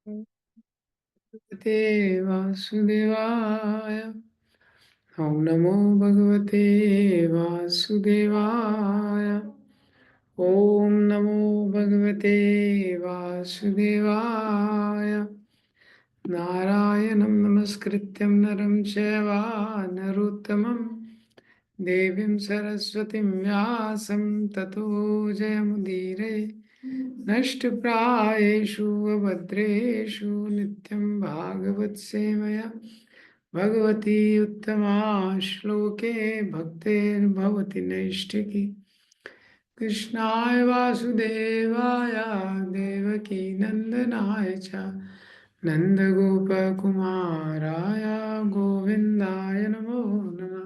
भगवते वासुदेवाय। ओम नमो भगवते वासुदेवाय। ओम नमो भगवते वासुदेवाय। नारायणं नमस्कृत्यं नरं चैव नरोत्तमं देवीं सरस्वतीं व्यासं ततो जयमुदीरये। नष्टप्रायेषु अभद्रेषु नित्यं भागवत सेवया भगवती उत्तमा श्लोके भक्तिर्भवति नैष्ठिकी। कृष्णाय वासुदेवाय देवकी नंदनाय च नन्दगोपकुमाराय गोविन्दाय नमो नमः।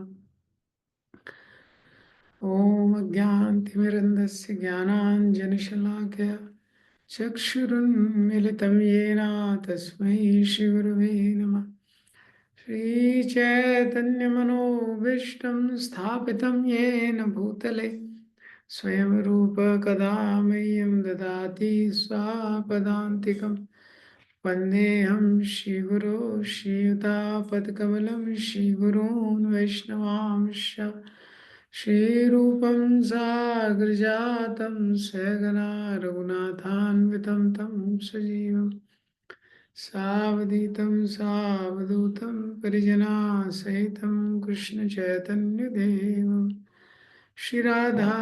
ॐ अज्ञानतिमिरन्धस्य ज्ञानाञ्जनशलाकया चक्षुरुन्मिलितं येन तस्मै श्रीगुरवे नमः। श्रीचैतन्यमनोभीष्टं स्थापितं येन भूतले स्वयं रूप कदा मह्यं ददाति स्वापदान्तिकं। वन्देऽहं श्रीगुरो श्रीयुतापदकमलं श्रीगुरून् वैष्णवांश्च। श्रीरूपं साग्रजातं सहगना रघुनाथान्वितं तं सजीवम् सावधूतं सावधूतं परिजनासहितं कृष्णचैतन्यदेवं श्रीराधा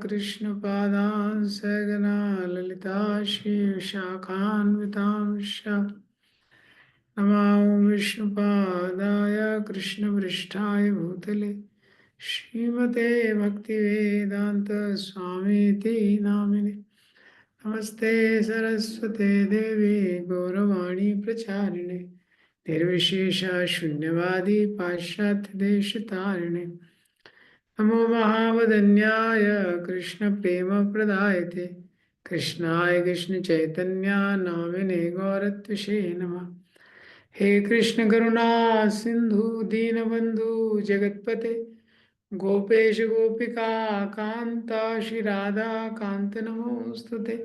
कृष्णपादान् सहगना ललिता श्रीविशाखान्वितांश्च। नमामि विष्णुपादाय कृष्णपृष्ठाय भूतले श्रीमते भक्तिवेदांत स्वामीति नामिने। नमस्ते सरस्वते देवी गौरवाणी प्रचारिणे निर्विशेष शून्यवादी पाश्चात्य देश तारिणे। नमो महावदन्याय कृष्ण प्रेम प्रदायते कृष्णाय कृष्ण चैतन्य नामिने गौरत्विषे नमः। हे कृष्ण करुणा सिंधु दीनबंधु जगतपते गोपेश गोपिका कांता श्री राधा कांत नमोस्तुते।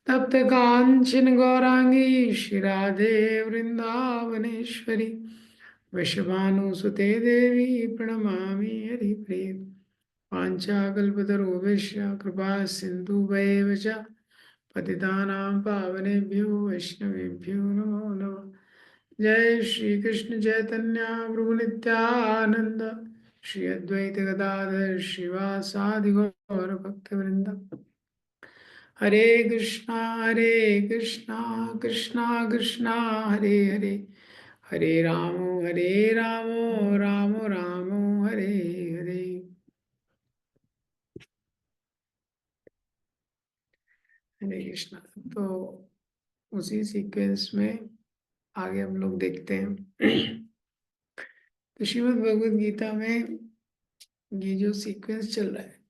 तप्त कांचन गौरांगी श्री राधे वृंदावनेश्वरी वृषभानुसुते देवी प्रणमामि हरिप्रिये। पाञ्चाकल्पतरुभ्यश्च कृपा सिन्धुभैव च पतितानां पावनेभ्यो वैष्णवेभ्यो नमो नमः। जय श्री कृष्ण चैतन्य प्रभु नित्यानंद श्री अद्वैत गदाधर श्रीवासादि गौर भक्तवृंद। हरे कृष्णा कृष्णा कृष्णा हरे हरे हरे रामो रामो रामो हरे हरे। हरे कृष्णा। तो उसी सीक्वेंस में आगे हम लोग देखते हैं। तो श्रीमद् भगवद गीता में ये जो सीक्वेंस चल रहा है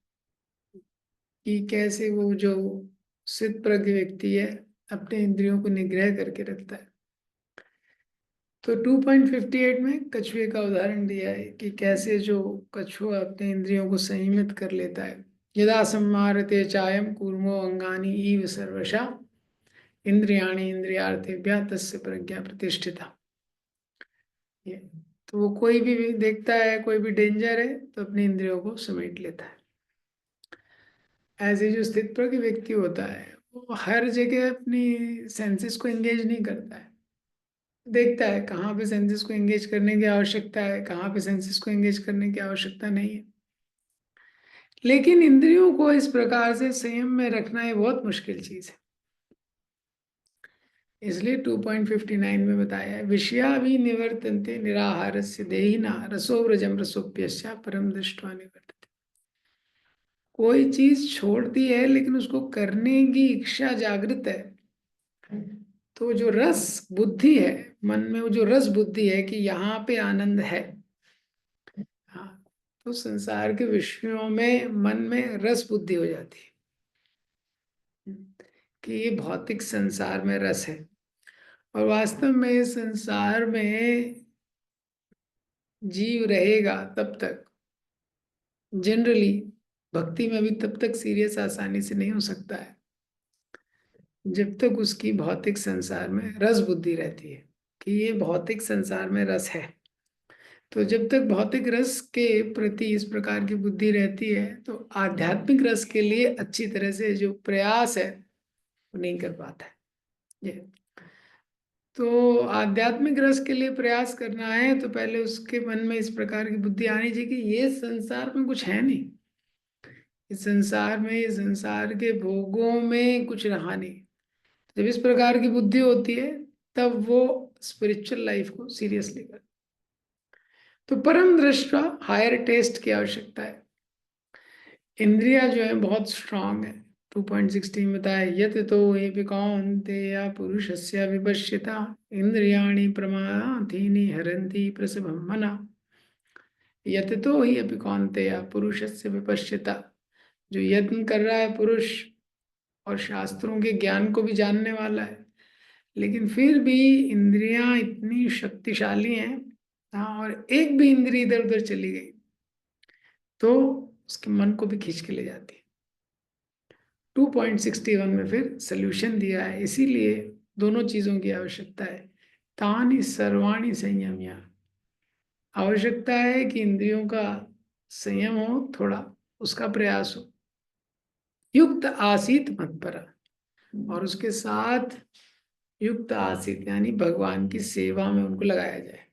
कि कैसे वो जो सिद्ध प्रज्ञ व्यक्ति है अपने इंद्रियों को निग्रह करके रखता है। तो 2.58 में कछुए का उदाहरण दिया है कि कैसे जो कछुआ अपने इंद्रियों को संयमित कर लेता है। यदा सम्मारते चायम कूर्मो अंगानि ईव सर्वशा इंद्रियाणि इंद्रियार्थेभ्यः तस्य प्रज्ञा प्रतिष्ठिता। ये तो वो कोई भी देखता है कोई भी डेंजर है तो अपनी इंद्रियों को समेट लेता है। ऐसे जो स्थित प्रज्ञ व्यक्ति होता है वो हर जगह अपनी सेंसेस को एंगेज नहीं करता है। देखता है कहाँ पे सेंसेस को एंगेज करने की आवश्यकता है कहाँ पे सेंसेस को एंगेज करने की आवश्यकता नहीं है। लेकिन इंद्रियों को इस प्रकार से संयम में रखना ये बहुत मुश्किल चीज है। इसलिए 2.59 में बताया है विषया भी निवर्तन्ते निराहारस्य देहिना रसो व्रजम रसोप्यस्य परम दृष्ट्वा निवर्तते। कोई चीज छोड़ दी है लेकिन उसको करने की इच्छा जागृत है। तो जो रस बुद्धि है मन में वो जो रस बुद्धि है कि यहाँ पे आनंद है। हाँ। तो संसार के विषयों में मन में रस बुद्धि हो जाती है कि ये भौतिक संसार में रस है। और वास्तव में इस संसार में जीव रहेगा तब तक जनरली भक्ति में भी तब तक सीरियस आसानी से नहीं हो सकता है जब तक उसकी भौतिक संसार में रस बुद्धि रहती है कि ये भौतिक संसार में रस है, तो जब तक भौतिक रस के प्रति इस प्रकार की बुद्धि रहती है तो आध्यात्मिक रस के लिए अच्छी तरह से जो प्रयास है वो नहीं कर पाता है। ये तो आध्यात्मिक रस के लिए प्रयास करना है तो पहले उसके मन में इस प्रकार की बुद्धि आनी चाहिए कि ये संसार में कुछ है नहीं, इस संसार में, इस संसार के भोगों में कुछ रहा नहीं। जब इस प्रकार की बुद्धि होती है तब वो स्पिरिचुअल लाइफ को सीरियसली कर। तो परम दृष्टा हायर टेस्ट की आवश्यकता है। इंद्रिया जो है बहुत स्ट्रांग है। 2.16 में बताया यत तो ये कौन्तेय पुरुषस्य विपश्यता इंद्रियाणि प्रमाथीनि हरन्ति प्रसभं मना। यत तो ही अपि कौन्तेय पुरुषस्य विपश्यता, जो यत्न कर रहा है पुरुष और शास्त्रों के ज्ञान को भी जानने वाला है, लेकिन फिर भी इंद्रियां इतनी शक्तिशाली हैं, हाँ, और एक भी इंद्रिय इधर उधर चली गई तो उसके मन को भी खींच के ले जाती है। 2.61 में फिर सोल्यूशन दिया है, इसीलिए दोनों चीजों की आवश्यकता है। तानि सर्वाणि संयम्य, आवश्यकता है कि इंद्रियों का संयम हो, थोड़ा उसका प्रयास हो। युक्त आसीत मत्परा, और उसके साथ युक्त आसीत यानी भगवान की सेवा में उनको लगाया जाए।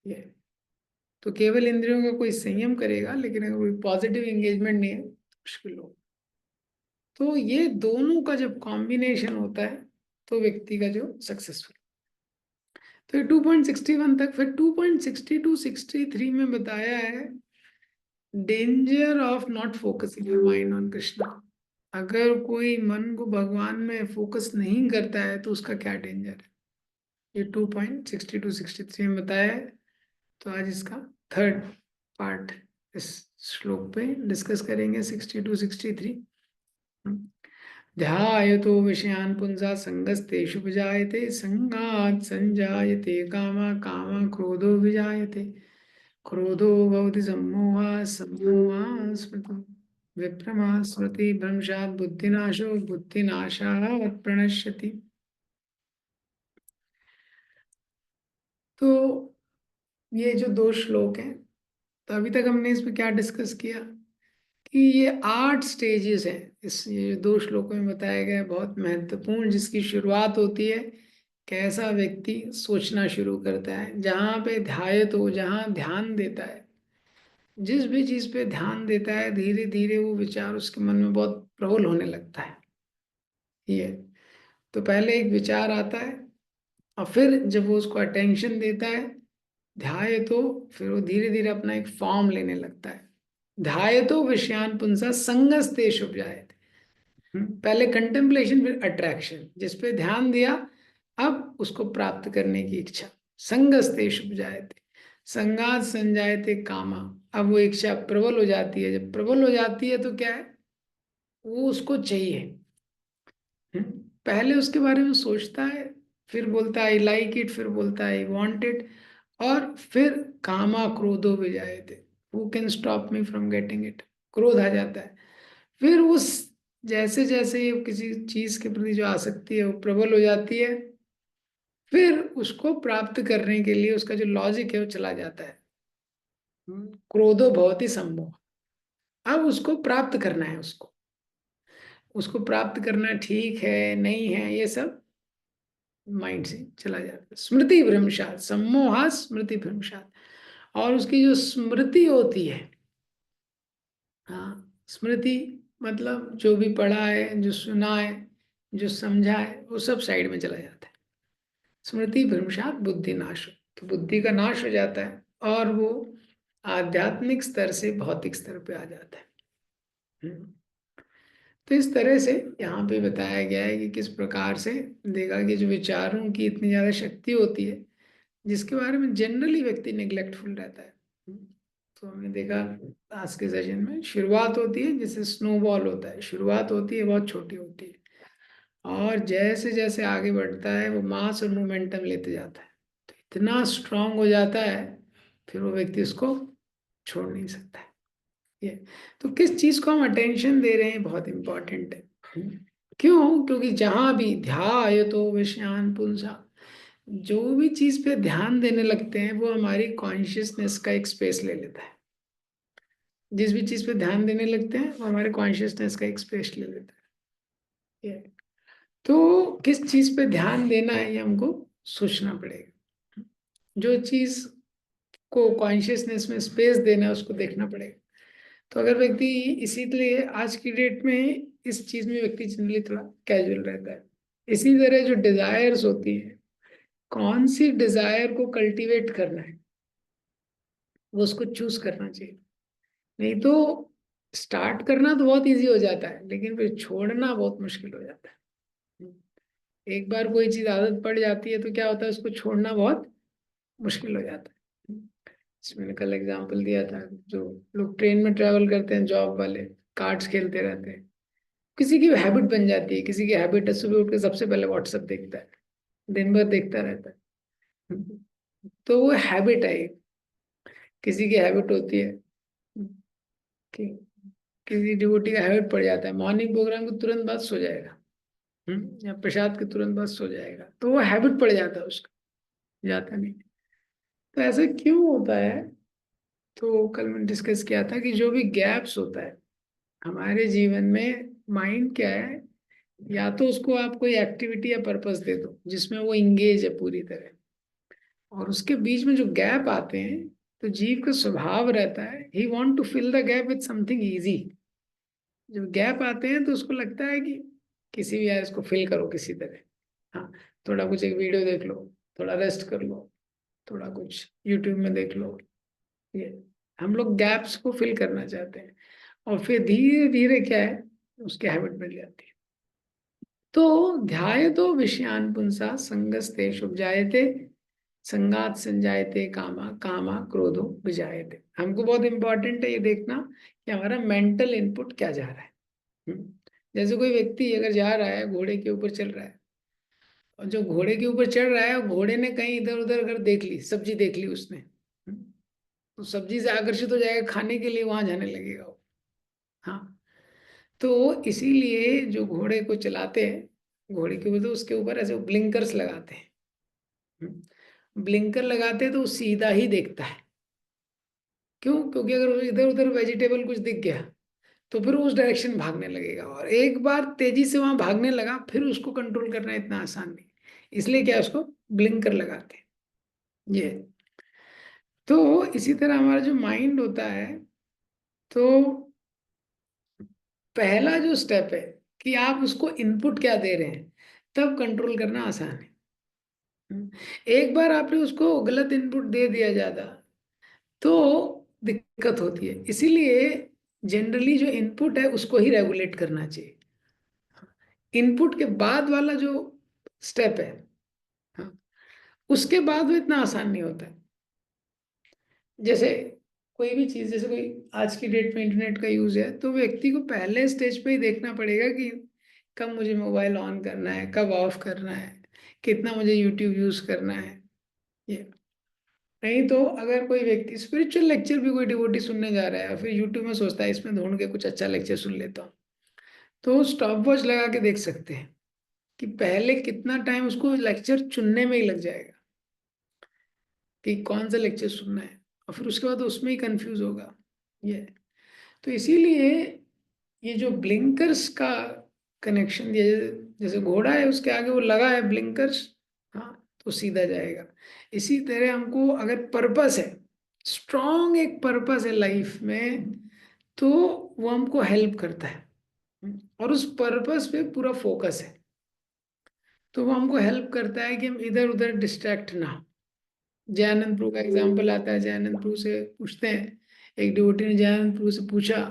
ये तो केवल इंद्रियों का कोई संयम करेगा, लेकिन अगर कोई पॉजिटिव एंगेजमेंट नहीं है तो मुश्किल हो। तो ये दोनों का जब कॉम्बिनेशन होता है तो व्यक्ति का जो सक्सेसफुल। तो ये 2.61 तक, फिर 2.62-63 में बताया है danger of not focusing your mind on Krishna. अगर कोई मन को भगवान में फोकस नहीं करता है तो उसका क्या डेंजर है, ये 2.62-63 में बताया है। तो आज इसका थर्ड पार्ट इस श्लोक पे डिस्कस करेंगे, 62-63। ध्यायतो विषयान् पुंसा संगस्तेषु विजायते संगात् संजायते कामा कामा क्रोधो विजायते क्रोधो भवति सम्मोहः सम्मोहः स्मृति विभ्रमः स्मृति भ्रंशात् बुद्धिनाशो बुद्धिनाशात् प्रणश्यति। तो ये जो दो श्लोक हैं, तो अभी तक हमने इसमें क्या डिस्कस किया कि ये 8 स्टेजेस हैं। इस ये दो श्लोकों में बताया गया है, बहुत महत्वपूर्ण, जिसकी शुरुआत होती है कैसा व्यक्ति सोचना शुरू करता है, जहाँ पे ध्यायत हो, जहाँ ध्यान देता है, जिस भी चीज पे ध्यान देता है धीरे धीरे वो विचार उसके मन में बहुत प्रबल होने लगता है। ये तो पहले एक विचार आता है और फिर जब वो उसको अटेंशन देता है ध्याय, तो फिर वो धीरे धीरे अपना एक फॉर्म लेने लगता है। ध्याय तो विषयान पुंसा संगस्ते शुभ जाए। पहले कंटेम्पलेशन फिर अट्रैक्शन, जिस पे ध्यान दिया अब उसको प्राप्त करने की इच्छा। संगस्ते शुभ जायते संगात संजायते कामा, अब वो इच्छा प्रबल हो जाती है। जब प्रबल हो जाती है तो क्या है, वो उसको चाहिए। हम्म, पहले उसके बारे में सोचता है, फिर बोलता है आई लाइक इट, फिर बोलता है आई वांट इट, और फिर कामा क्रोधो विजायते, who can stop me from getting it, क्रोध आ जाता है। फिर उस जैसे जैसे ये किसी चीज के प्रति जो आसक्ति है वो प्रबल हो जाती है, फिर उसको प्राप्त करने के लिए उसका जो लॉजिक है वो चला जाता है। क्रोधो भवति सम्मोह, अब उसको प्राप्त करना है, उसको उसको प्राप्त करना ठीक है नहीं है ये सब माइंड से चला जाता है। स्मृति भ्रंशात, सम्मोहा स्मृति भ्रंशात, और उसकी जो स्मृति होती है, हाँ, स्मृति मतलब जो भी पढ़ा है, जो सुना है, जो समझा है, वो सब साइड में चला जाता है। स्मृति भ्रंशात बुद्धि नाश, तो बुद्धि का नाश हो जाता है और वो आध्यात्मिक स्तर से भौतिक स्तर पे आ जाता है। हम्म। तो इस तरह से यहाँ पे बताया गया है कि किस प्रकार से देखा कि जो विचारों की इतनी ज्यादा शक्ति होती है जिसके बारे में जनरली व्यक्ति निग्लेक्टफुल रहता है। तो हमने देखा आज के सेशन में शुरुआत होती है जैसे स्नोबॉल होता है, शुरुआत होती है बहुत छोटी होती है और जैसे जैसे आगे बढ़ता है वो मास और मोमेंटम लेते जाता है, तो इतना स्ट्रांग हो जाता है फिर वो व्यक्ति उसको छोड़ नहीं सकता है। ये तो किस चीज को हम अटेंशन दे रहे हैं बहुत इंपॉर्टेंट है। क्यों? क्योंकि जहां भी ध्यायतो विषयान पुंसा, जो भी चीज पे ध्यान देने लगते हैं वो हमारी कॉन्शियसनेस का एक स्पेस ले लेता है। जिस भी चीज पे ध्यान देने लगते हैं वो हमारे कॉन्शियसनेस का एक स्पेस ले लेता है। तो किस चीज पे ध्यान देना है ये हमको सोचना पड़ेगा। जो चीज को कॉन्शियसनेस में स्पेस देना है उसको देखना पड़ेगा। तो अगर व्यक्ति, इसीलिए आज की डेट में इस चीज में व्यक्ति जनरली थोड़ा कैजुअल रहता है। इसी तरह जो डिजायर्स होती है, कौन सी डिजायर को कल्टीवेट करना है वो उसको चूज करना चाहिए। नहीं तो स्टार्ट करना तो बहुत इजी हो जाता है, लेकिन फिर छोड़ना बहुत मुश्किल हो जाता है। एक बार कोई चीज आदत पड़ जाती है तो क्या होता है, उसको छोड़ना बहुत मुश्किल हो जाता है। इसमें मैंने कल एग्जांपल दिया था, जो लोग ट्रेन में ट्रेवल करते हैं, जॉब वाले कार्ड्स खेलते रहते हैं, किसी की हैबिट बन जाती है। किसी की हैबिट है सुबह उठ के सबसे पहले व्हाट्सएप देखता है, दिन भर देखता रहता है। तो वो हैबिट है एक। किसी की हैबिट होती है कि किसी डिवोटी का हैबिट पड़ जाता है, मॉर्निंग प्रोग्राम के तुरंत बाद सो जाएगा, या प्रसाद के तुरंत बाद सो जाएगा, तो वो हैबिट पड़ जाता है उसका, जाता नहीं। तो ऐसा क्यों होता है? तो कल मैंने डिस्कस किया था कि जो भी गैप्स होता है हमारे जीवन में, माइंड क्या है, या तो उसको आप कोई एक्टिविटी या पर्पस दे दो जिसमें वो इंगेज है पूरी तरह, और उसके बीच में जो गैप आते हैं, तो जीव का स्वभाव रहता है he want to fill the gap with something easy. जब गैप आते हैं तो उसको लगता है कि किसी भी, यार इसको फिल करो किसी तरह। हाँ, थोड़ा कुछ एक वीडियो देख लो, थोड़ा रेस्ट कर लो, थोड़ा कुछ यूट्यूब में देख लो। ये हम लोग गैप्स को फिल करना चाहते हैं, और फिर धीरे धीरे क्या है, उसकी हैबिट बन जाती है। तो ध्यायतो विषयान पुंसा संगस्तेषु जायते, संगात संजायते कामा, कामा क्रोधो विजायते। हमको बहुत इंपॉर्टेंट है ये देखना कि हमारा मेंटल इनपुट क्या जा रहा है। जैसे कोई व्यक्ति अगर जा रहा है, घोड़े के ऊपर चल रहा है, और जो घोड़े के ऊपर चढ़ रहा है, घोड़े ने कहीं इधर उधर अगर देख ली, सब्जी देख ली उसने, तो सब्जी से आकर्षित हो जाएगा, खाने के लिए वहां जाने लगेगा वो। हाँ, तो इसीलिए जो घोड़े को चलाते हैं, घोड़े के ऊपर तो उसके ऊपर ऐसे ब्लिंकर्स लगाते हैं। ब्लिंकर लगाते हैं तो वो सीधा ही देखता है। क्यों? क्योंकि अगर इधर उधर वेजिटेबल कुछ दिख गया तो फिर वो उस डायरेक्शन भागने लगेगा, और एक बार तेजी से वहां भागने लगा फिर उसको कंट्रोल करना इतना आसान नहीं। इसलिए क्या, उसको ब्लिंकर लगाते हैं ये। तो इसी तरह हमारा जो माइंड होता है, तो पहला जो स्टेप है कि आप उसको इनपुट क्या दे रहे हैं, तब कंट्रोल करना आसान है। एक बार आपने उसको गलत इनपुट दे दिया ज्यादा तो दिक्कत होती है। इसीलिए जनरली जो इनपुट है उसको ही रेगुलेट करना चाहिए। इनपुट के बाद वाला जो स्टेप है, हाँ, उसके बाद वो इतना आसान नहीं होता है। जैसे कोई भी चीज, जैसे कोई आज की डेट में इंटरनेट का यूज है, तो व्यक्ति को पहले स्टेज पे ही देखना पड़ेगा कि कब मुझे मोबाइल ऑन करना है, कब ऑफ करना है, कितना मुझे यूट्यूब यूज करना है। ये नहीं तो अगर कोई व्यक्ति स्पिरिचुअल लेक्चर भी कोई डिवोटी सुनने जा रहा है और फिर यूट्यूब में सोचता है इसमें ढूंढ के कुछ अच्छा लेक्चर सुन लेता हूँ, तो स्टॉप वॉच लगा के देख सकते हैं कि पहले कितना टाइम उसको लेक्चर चुनने में ही लग जाएगा कि कौन सा लेक्चर सुनना है, और फिर उसके बाद उसमें ही कंफ्यूज होगा ये। तो इसीलिए ये जो ब्लिंकर्स का कनेक्शन, ये जैसे घोड़ा है उसके आगे वो लगा है ब्लिंकर्स, हाँ, तो सीधा जाएगा। इसी तरह हमको अगर पर्पस है, स्ट्रॉन्ग एक पर्पस है लाइफ में, तो वो हमको हेल्प करता है। और उस पर्पस पे पूरा फोकस है, तो वो हमको हेल्प करता है कि हम इधर उधर डिस्ट्रैक्ट ना हो। जयानंद प्रभु का एग्जाम्पल आता है। जयानंद प्रभु से पूछते हैं, एक डिवोटी ने जयानंद प्रभु से पूछा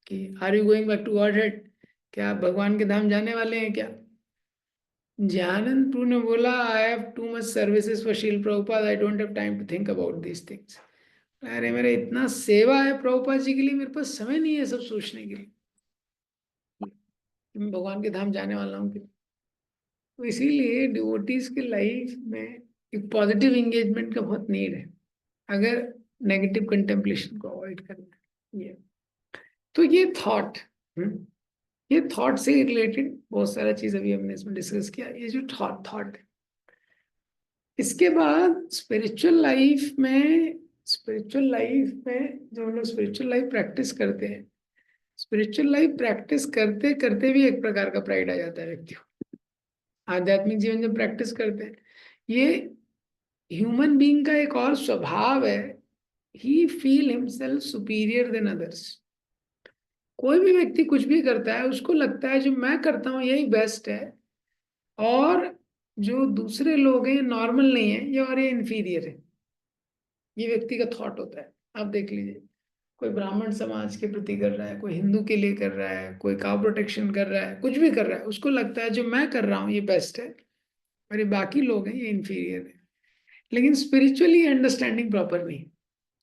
कि are you going back to Godhead, क्या आप भगवान के धाम जाने वाले हैं क्या? जयानंद प्रभु ने बोला, I have too much services for Srila Prabhupada, I don't have time to think about these things. अरे मेरा इतना सेवा है प्रभुपाद जी के लिए, मेरे पास समय नहीं है सब सोचने के लिए कि मैं भगवान के धाम जाने वाला हूँ। तो इसीलिए डिवोटीज के लाइफ में एक पॉजिटिव एंगेजमेंट का बहुत नीड है, अगर नेगेटिव कंटेम्पलेशन को अवॉइड करना है ये। तो ये थॉट, ये थॉट से रिलेटेड बहुत सारा चीज अभी हमने इसमें डिस्कस किया, ये जो थॉट है। इसके बाद स्पिरिचुअल लाइफ में जो हम लोग स्पिरिचुअल लाइफ प्रैक्टिस करते हैं, स्पिरिचुअल लाइफ प्रैक्टिस करते करते भी एक प्रकार का प्राइड आ जाता है व्यक्ति को। आध्यात्मिक जीवन जब प्रैक्टिस करते हैं, ये ह्यूमन बीइंग का एक और स्वभाव है, he feel himself superior than others. कोई भी व्यक्ति कुछ भी करता है, उसको लगता है जो मैं करता हूँ यही बेस्ट है, और जो दूसरे लोग हैं नॉर्मल नहीं है ये, और ये इंफीरियर है। ये व्यक्ति का थॉट होता है। आप देख लीजिए, कोई ब्राह्मण समाज के प्रति कर रहा है, कोई हिंदू के लिए कर रहा है, कोई काउ प्रोटेक्शन कर रहा है, कुछ भी कर रहा है, उसको लगता है जो मैं कर रहा हूँ ये बेस्ट है, और ये बाकी लोग हैं ये इंफीरियर है। लेकिन स्पिरिचुअली अंडरस्टैंडिंग प्रॉपर नहीं।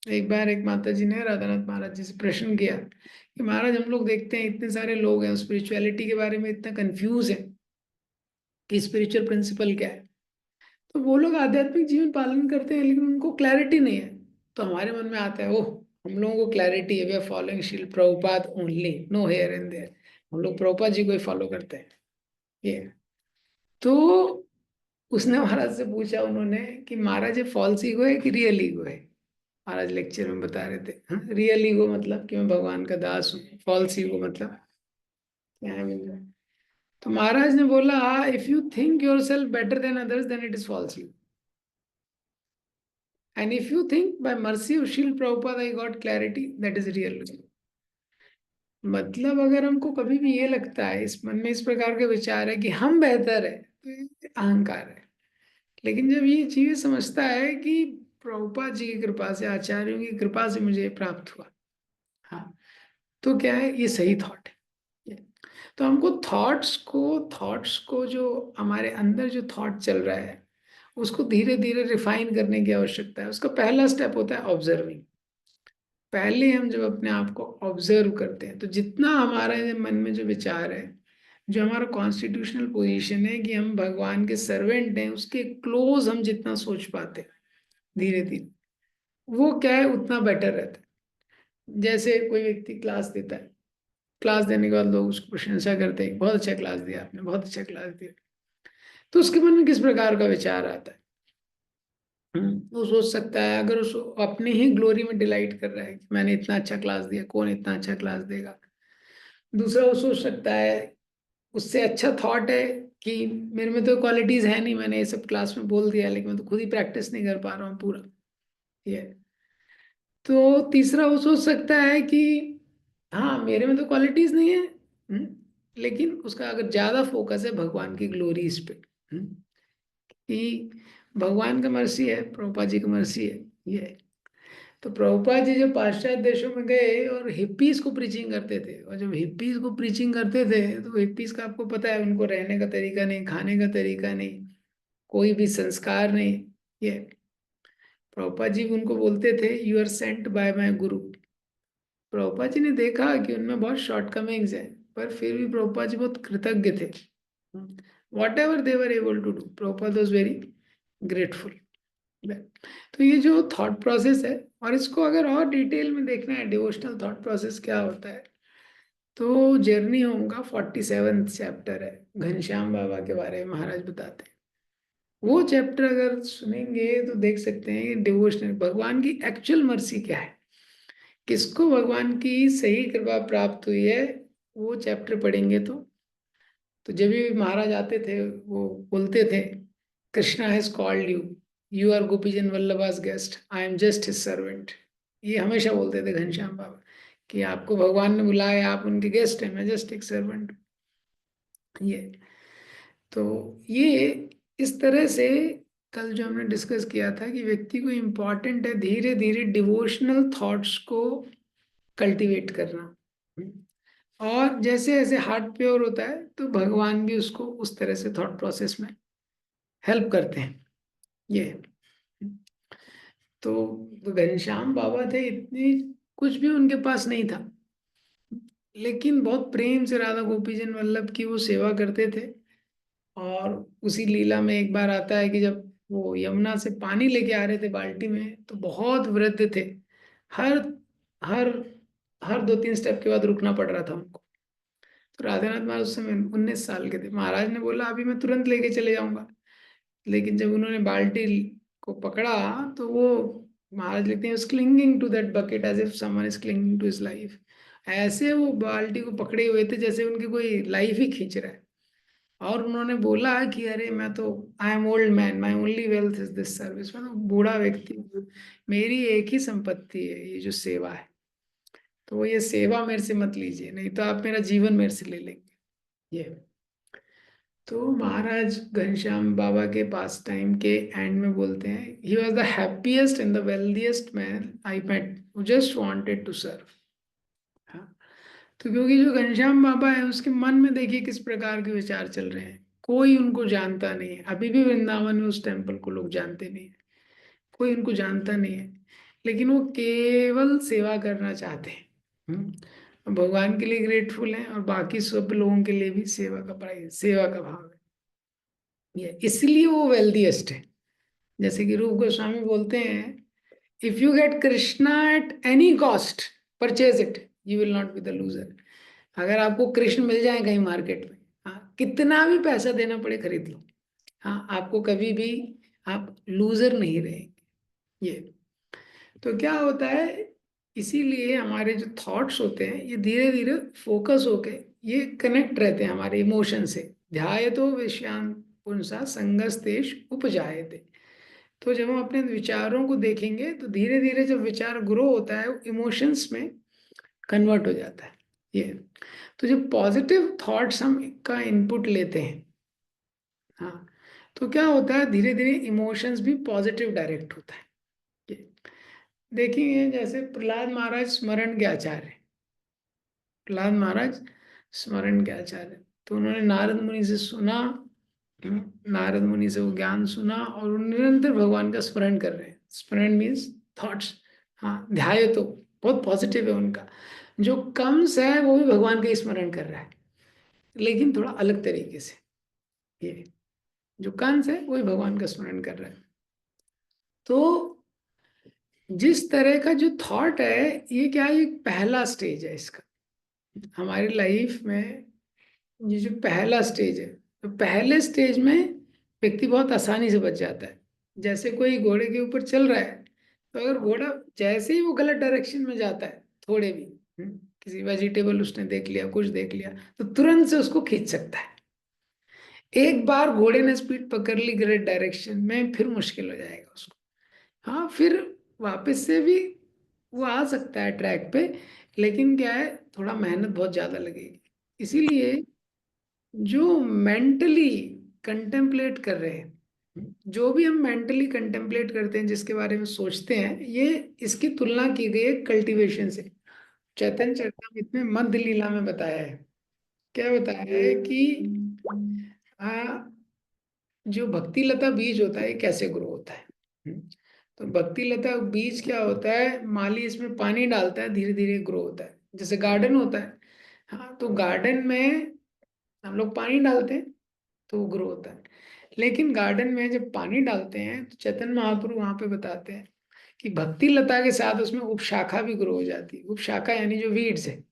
एक बार एक माता जी ने राधानाथ महाराज जी से प्रश्न किया कि महाराज हम लोग देखते हैं इतने सारे लोग हैं स्पिरिचुअलिटी के बारे में इतना कंफ्यूज है कि स्पिरिचुअल प्रिंसिपल क्या है, तो वो लोग आध्यात्मिक जीवन पालन करते हैं लेकिन उनको क्लैरिटी नहीं है। तो हमारे मन में आता है, ओह हम लोगों को क्लैरिटी है, we are following Srila Prabhupada only, no here and there, हम लोग प्रभुपाद जी को ही फॉलो करते हैं। ये तो उसने महाराज से पूछा उन्होंने कि महाराज ये फॉल्स ईगो है कि रियल ईगो है। महाराज लेक्चर में बता रहे थे, रियल ईगो मतलब कि मैं भगवान का दास हूँ, फॉल्स ईगो मतलब क्या है मतलब। तो महाराज ने बोला, if you think yourself better than others then it is false ego, and if you think by mercy of Srila Prabhupada I got clarity, that is real ego. मतलब अगर हमको कभी भी ये लगता है, इस मन में इस प्रकार के विचार है कि हम बेहतर है, तो ये अहंकार है। लेकिन जब ये चीजें समझता है कि प्रभुपाद जी की कृपा से, आचार्यों की कृपा से मुझे ये प्राप्त हुआ, हाँ, तो क्या है, ये सही थॉट है। तो हमको थॉट्स को जो हमारे अंदर जो थॉट चल रहा है उसको धीरे धीरे रिफाइन करने की आवश्यकता है। उसका पहला स्टेप होता है ऑब्जर्विंग। पहले हम जब अपने आप को ऑब्जर्व करते हैं, तो जितना हमारे मन में जो विचार है, जो हमारा कॉन्स्टिट्यूशनल पोजीशन है कि हम भगवान के सर्वेंट हैं, उसके क्लोज हम जितना सोच पाते हैं धीरे धीरे, वो क्या है उतना बेटर रहता है। जैसे कोई व्यक्ति क्लास देता है, क्लास देने के बाद लोग उसको प्रशंसा करते हैं, बहुत अच्छा क्लास दिया आपने, बहुत अच्छा क्लास दिया, तो उसके मन में किस प्रकार का विचार आता है। वो सोच सकता है, अगर उस अपने ही ग्लोरी में डिलाइट कर रहा है कि मैंने इतना अच्छा क्लास दिया, कौन इतना अच्छा क्लास देगा। दूसरा वो सोच सकता है, उससे अच्छा थॉट है कि मेरे में तो क्वालिटीज है नहीं, मैंने ये सब क्लास में बोल दिया लेकिन मैं तो खुद ही प्रैक्टिस नहीं कर पा रहा हूँ पूरा, ये। तो तीसरा वो सोच सकता है कि हाँ मेरे में तो क्वालिटीज नहीं है, लेकिन उसका अगर ज्यादा फोकस है भगवान की ग्लोरीज पे, कि भगवान का मर्सी है, प्रभुपाद जी का मर्सी है, ये। तो प्रभुपाद जी जब पाश्चात्य देशों में गए और हिप्पीज को प्रीचिंग करते थे, और जब हिप्पीज को प्रीचिंग करते थे तो हिप्पीज का आपको पता है, उनको रहने का तरीका नहीं, खाने का तरीका नहीं, कोई भी संस्कार नहीं, ये। प्रभुपाद जी उनको बोलते थे, you are sent by my guru. Prabhupada जी ने देखा कि उनमें बहुत शॉर्टकमिंग्स हैं, पर फिर भी प्रभुपाद जी बहुत कृतज्ञ थे। Whatever they were able to do, Prabhupada was very grateful. तो ये जो थॉट प्रोसेस है, और इसको अगर और डिटेल में देखना है डिवोशनल थॉट प्रोसेस क्या होता है, तो जर्नी होम का 47 चैप्टर है, घनश्याम बाबा के बारे में महाराज बताते हैं। वो चैप्टर अगर सुनेंगे तो देख सकते हैं कि डिवोशनल भगवान की एक्चुअल मर्सी क्या है, किसको भगवान की सही कृपा प्राप्त हुई है। वो चैप्टर पढ़ेंगे तो जब भी महाराज आते थे वो बोलते थे, Krishna has called you, you are Gopijan वल्लभास guest, I am just his servant. ये हमेशा बोलते थे घनश्याम बाबा कि आपको भगवान ने बुलाया, आप उनके गेस्ट हैं, मैं जस्ट एक सर्वेंट। ये तो ये इस तरह से कल जो हमने डिस्कस किया था कि व्यक्ति को इम्पोर्टेंट है धीरे धीरे डिवोशनल थॉट्स को कल्टीवेट करना। और जैसे जैसे हार्ट प्योर होता है तो भगवान भी उसको उस तरह से थॉट प्रोसेस में हेल्प करते हैं, ये। तो घनश्याम बाबा थे, इतनी कुछ भी उनके पास नहीं था, लेकिन बहुत प्रेम से राधा गोपीजन वल्लभ की वो सेवा करते थे। और उसी लीला में एक बार आता है कि जब वो यमुना से पानी लेके आ रहे थे बाल्टी में, तो बहुत वृद्ध थे, हर हर हर 2-3 स्टेप के बाद रुकना पड़ रहा था उनको। तो राधेनाथ महाराज उस समय 19 साल के थे। महाराज ने बोला अभी मैं तुरंत लेके चले जाऊंगा, लेकिन जब उन्होंने बाल्टी को पकड़ा तो वो, महाराज लिखते हैं, clinging to that bucket as if someone is clinging to his life. ऐसे वो बाल्टी को पकड़े हुए थे जैसे उनकी कोई लाइफ ही खींच रहा है। और उन्होंने बोला कि अरे मैं तो, I am old man, my only wealth is this service, मैं तो बूढ़ा व्यक्ति हूँ, मेरी एक ही संपत्ति है ये जो सेवा है। तो वो ये सेवा मेरे से मत लीजिए, नहीं तो आप मेरा जीवन मेरे से ले लेंगे। ये तो महाराज घनश्याम बाबा के पास टाइम के एंड में बोलते हैं, he was the happiest and the wealthiest man I met who just wanted to serve. हाँ, तो क्योंकि जो घनश्याम बाबा है उसके मन में देखिए किस प्रकार के विचार चल रहे हैं। कोई उनको जानता नहीं है, अभी भी वृंदावन में उस टेम्पल को लोग जानते नहीं है, कोई उनको जानता नहीं है, लेकिन वो केवल सेवा करना चाहते हैं। भगवान के लिए ग्रेटफुल हैं और बाकी सब लोगों के लिए भी सेवा का प्राइस, सेवा का भाव है, ये इसलिए वो वेल्दीएस्ट है। जैसे कि रूप गोस्वामी बोलते हैं, if you get Krishna at any cost purchase it, you will not be the loser. अगर आपको कृष्ण मिल जाए कहीं मार्केट में, हाँ, कितना भी पैसा देना पड़े खरीद लो, हाँ, आपको कभी भी आप लूजर नहीं रहेंगे। ये तो क्या होता है, इसीलिए हमारे जो थॉट्स होते हैं ये धीरे धीरे फोकस होके ये कनेक्ट रहते हैं हमारे इमोशन से। ध्यायतो विषयान पुंसा संगस्तेश उपजायते। तो जब हम अपने विचारों को देखेंगे तो धीरे धीरे जब विचार ग्रो होता है इमोशंस में कन्वर्ट हो जाता है। ये तो जब पॉजिटिव थॉट्स हम का इनपुट लेते हैं, हाँ, तो क्या होता है धीरे धीरे इमोशंस भी पॉजिटिव डायरेक्ट होता है। ये देखिए जैसे प्रहलाद महाराज स्मरण के आचार्य, प्रहलाद महाराज स्मरण के आचार्य, तो उन्होंने नारद मुनि से सुना, नारद मुनि से वो ज्ञान सुना और वो निरंतर भगवान का स्मरण कर रहे हैं। स्मरण मीन्स थॉट्स, हाँ, ध्याय तो बहुत पॉजिटिव है उनका। जो कम्स है वो भी भगवान का ही स्मरण कर रहा है, लेकिन थोड़ा अलग तरीके से। ये जो कंस है वही भगवान का स्मरण कर रहा है। तो जिस तरह का जो थॉट है, ये क्या है, ये पहला स्टेज है इसका हमारी लाइफ में। ये जो पहला स्टेज है, तो पहले स्टेज में व्यक्ति बहुत आसानी से बच जाता है। जैसे कोई घोड़े के ऊपर चल रहा है, तो अगर घोड़ा जैसे ही वो गलत डायरेक्शन में जाता है, थोड़े भी, किसी वेजिटेबल उसने देख लिया, कुछ देख लिया, तो तुरंत से उसको खींच सकता है। एक बार घोड़े ने स्पीड पकड़ ली गलत डायरेक्शन में, फिर मुश्किल हो जाएगा उसको। हाँ, फिर वापस से भी वो आ सकता है ट्रैक पे, लेकिन क्या है, थोड़ा मेहनत बहुत ज्यादा लगेगी। इसीलिए जो मेंटली कंटेम्पलेट कर रहे हैं, जो भी हम मेंटली कंटेम्पलेट करते हैं, जिसके बारे में सोचते हैं, ये इसकी तुलना की गई है कल्टीवेशन से। चैतन्य चरितमृत में मध्य लीला में बताया है, क्या बताया है कि आ, जो भक्ति लता बीज होता है ये कैसे ग्रो होता है। तो भक्ति लता बीज क्या होता है, माली इसमें पानी डालता है, धीरे धीरे ग्रो होता है, जैसे गार्डन होता है। हाँ, तो गार्डन में हम लोग पानी डालते हैं तो वो ग्रो होता है। लेकिन गार्डन में जब पानी डालते हैं तो चैतन्य महाप्रभु वहां पे बताते हैं कि भक्ति लता के साथ उसमें उपशाखा भी ग्रो हो जाती है। उपशाखा यानी जो वीड्स है।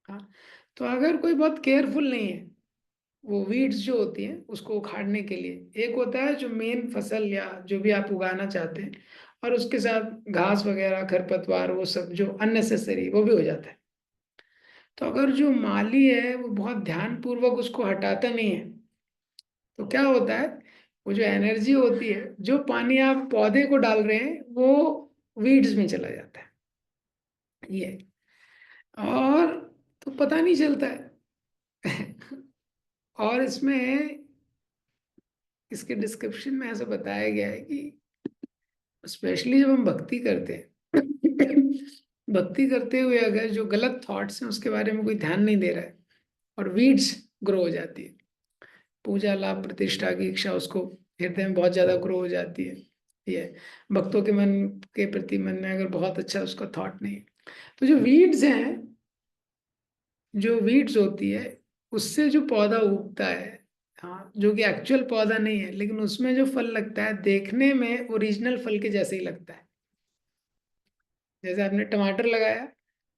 हाँ, तो अगर कोई बहुत केयरफुल नहीं है, वो वीड्स जो होती हैं उसको उखाड़ने के लिए, एक होता है जो मेन फसल या जो भी आप उगाना चाहते हैं, और उसके साथ घास वगैरह खरपतवार वो सब जो अननेसेसरी वो भी हो जाता है। तो अगर जो माली है वो बहुत ध्यान पूर्वक उसको हटाता नहीं है, तो क्या होता है, वो जो एनर्जी होती है, जो पानी आप पौधे को डाल रहे हैं, वो वीड्स में चला जाता है। ये और तो पता नहीं चलता है। और इसमें इसके डिस्क्रिप्शन में ऐसा बताया गया है कि स्पेशली जब हम भक्ति करते हैं, भक्ति करते हुए अगर जो गलत थॉट्स हैं उसके बारे में कोई ध्यान नहीं दे रहा है, और वीड्स ग्रो हो जाती है, पूजा लाभ प्रतिष्ठा की इच्छा उसको हृदय में बहुत ज्यादा ग्रो हो जाती है। ये भक्तों के मन के प्रति मन में अगर बहुत अच्छा उसका थॉट नहीं है, तो जो वीड्स हैं, जो वीड्स होती है, उससे जो पौधा उगता है, हाँ, जो कि एक्चुअल पौधा नहीं है, लेकिन उसमें जो फल लगता है देखने में ओरिजिनल फल के जैसे ही लगता है। जैसे आपने टमाटर लगाया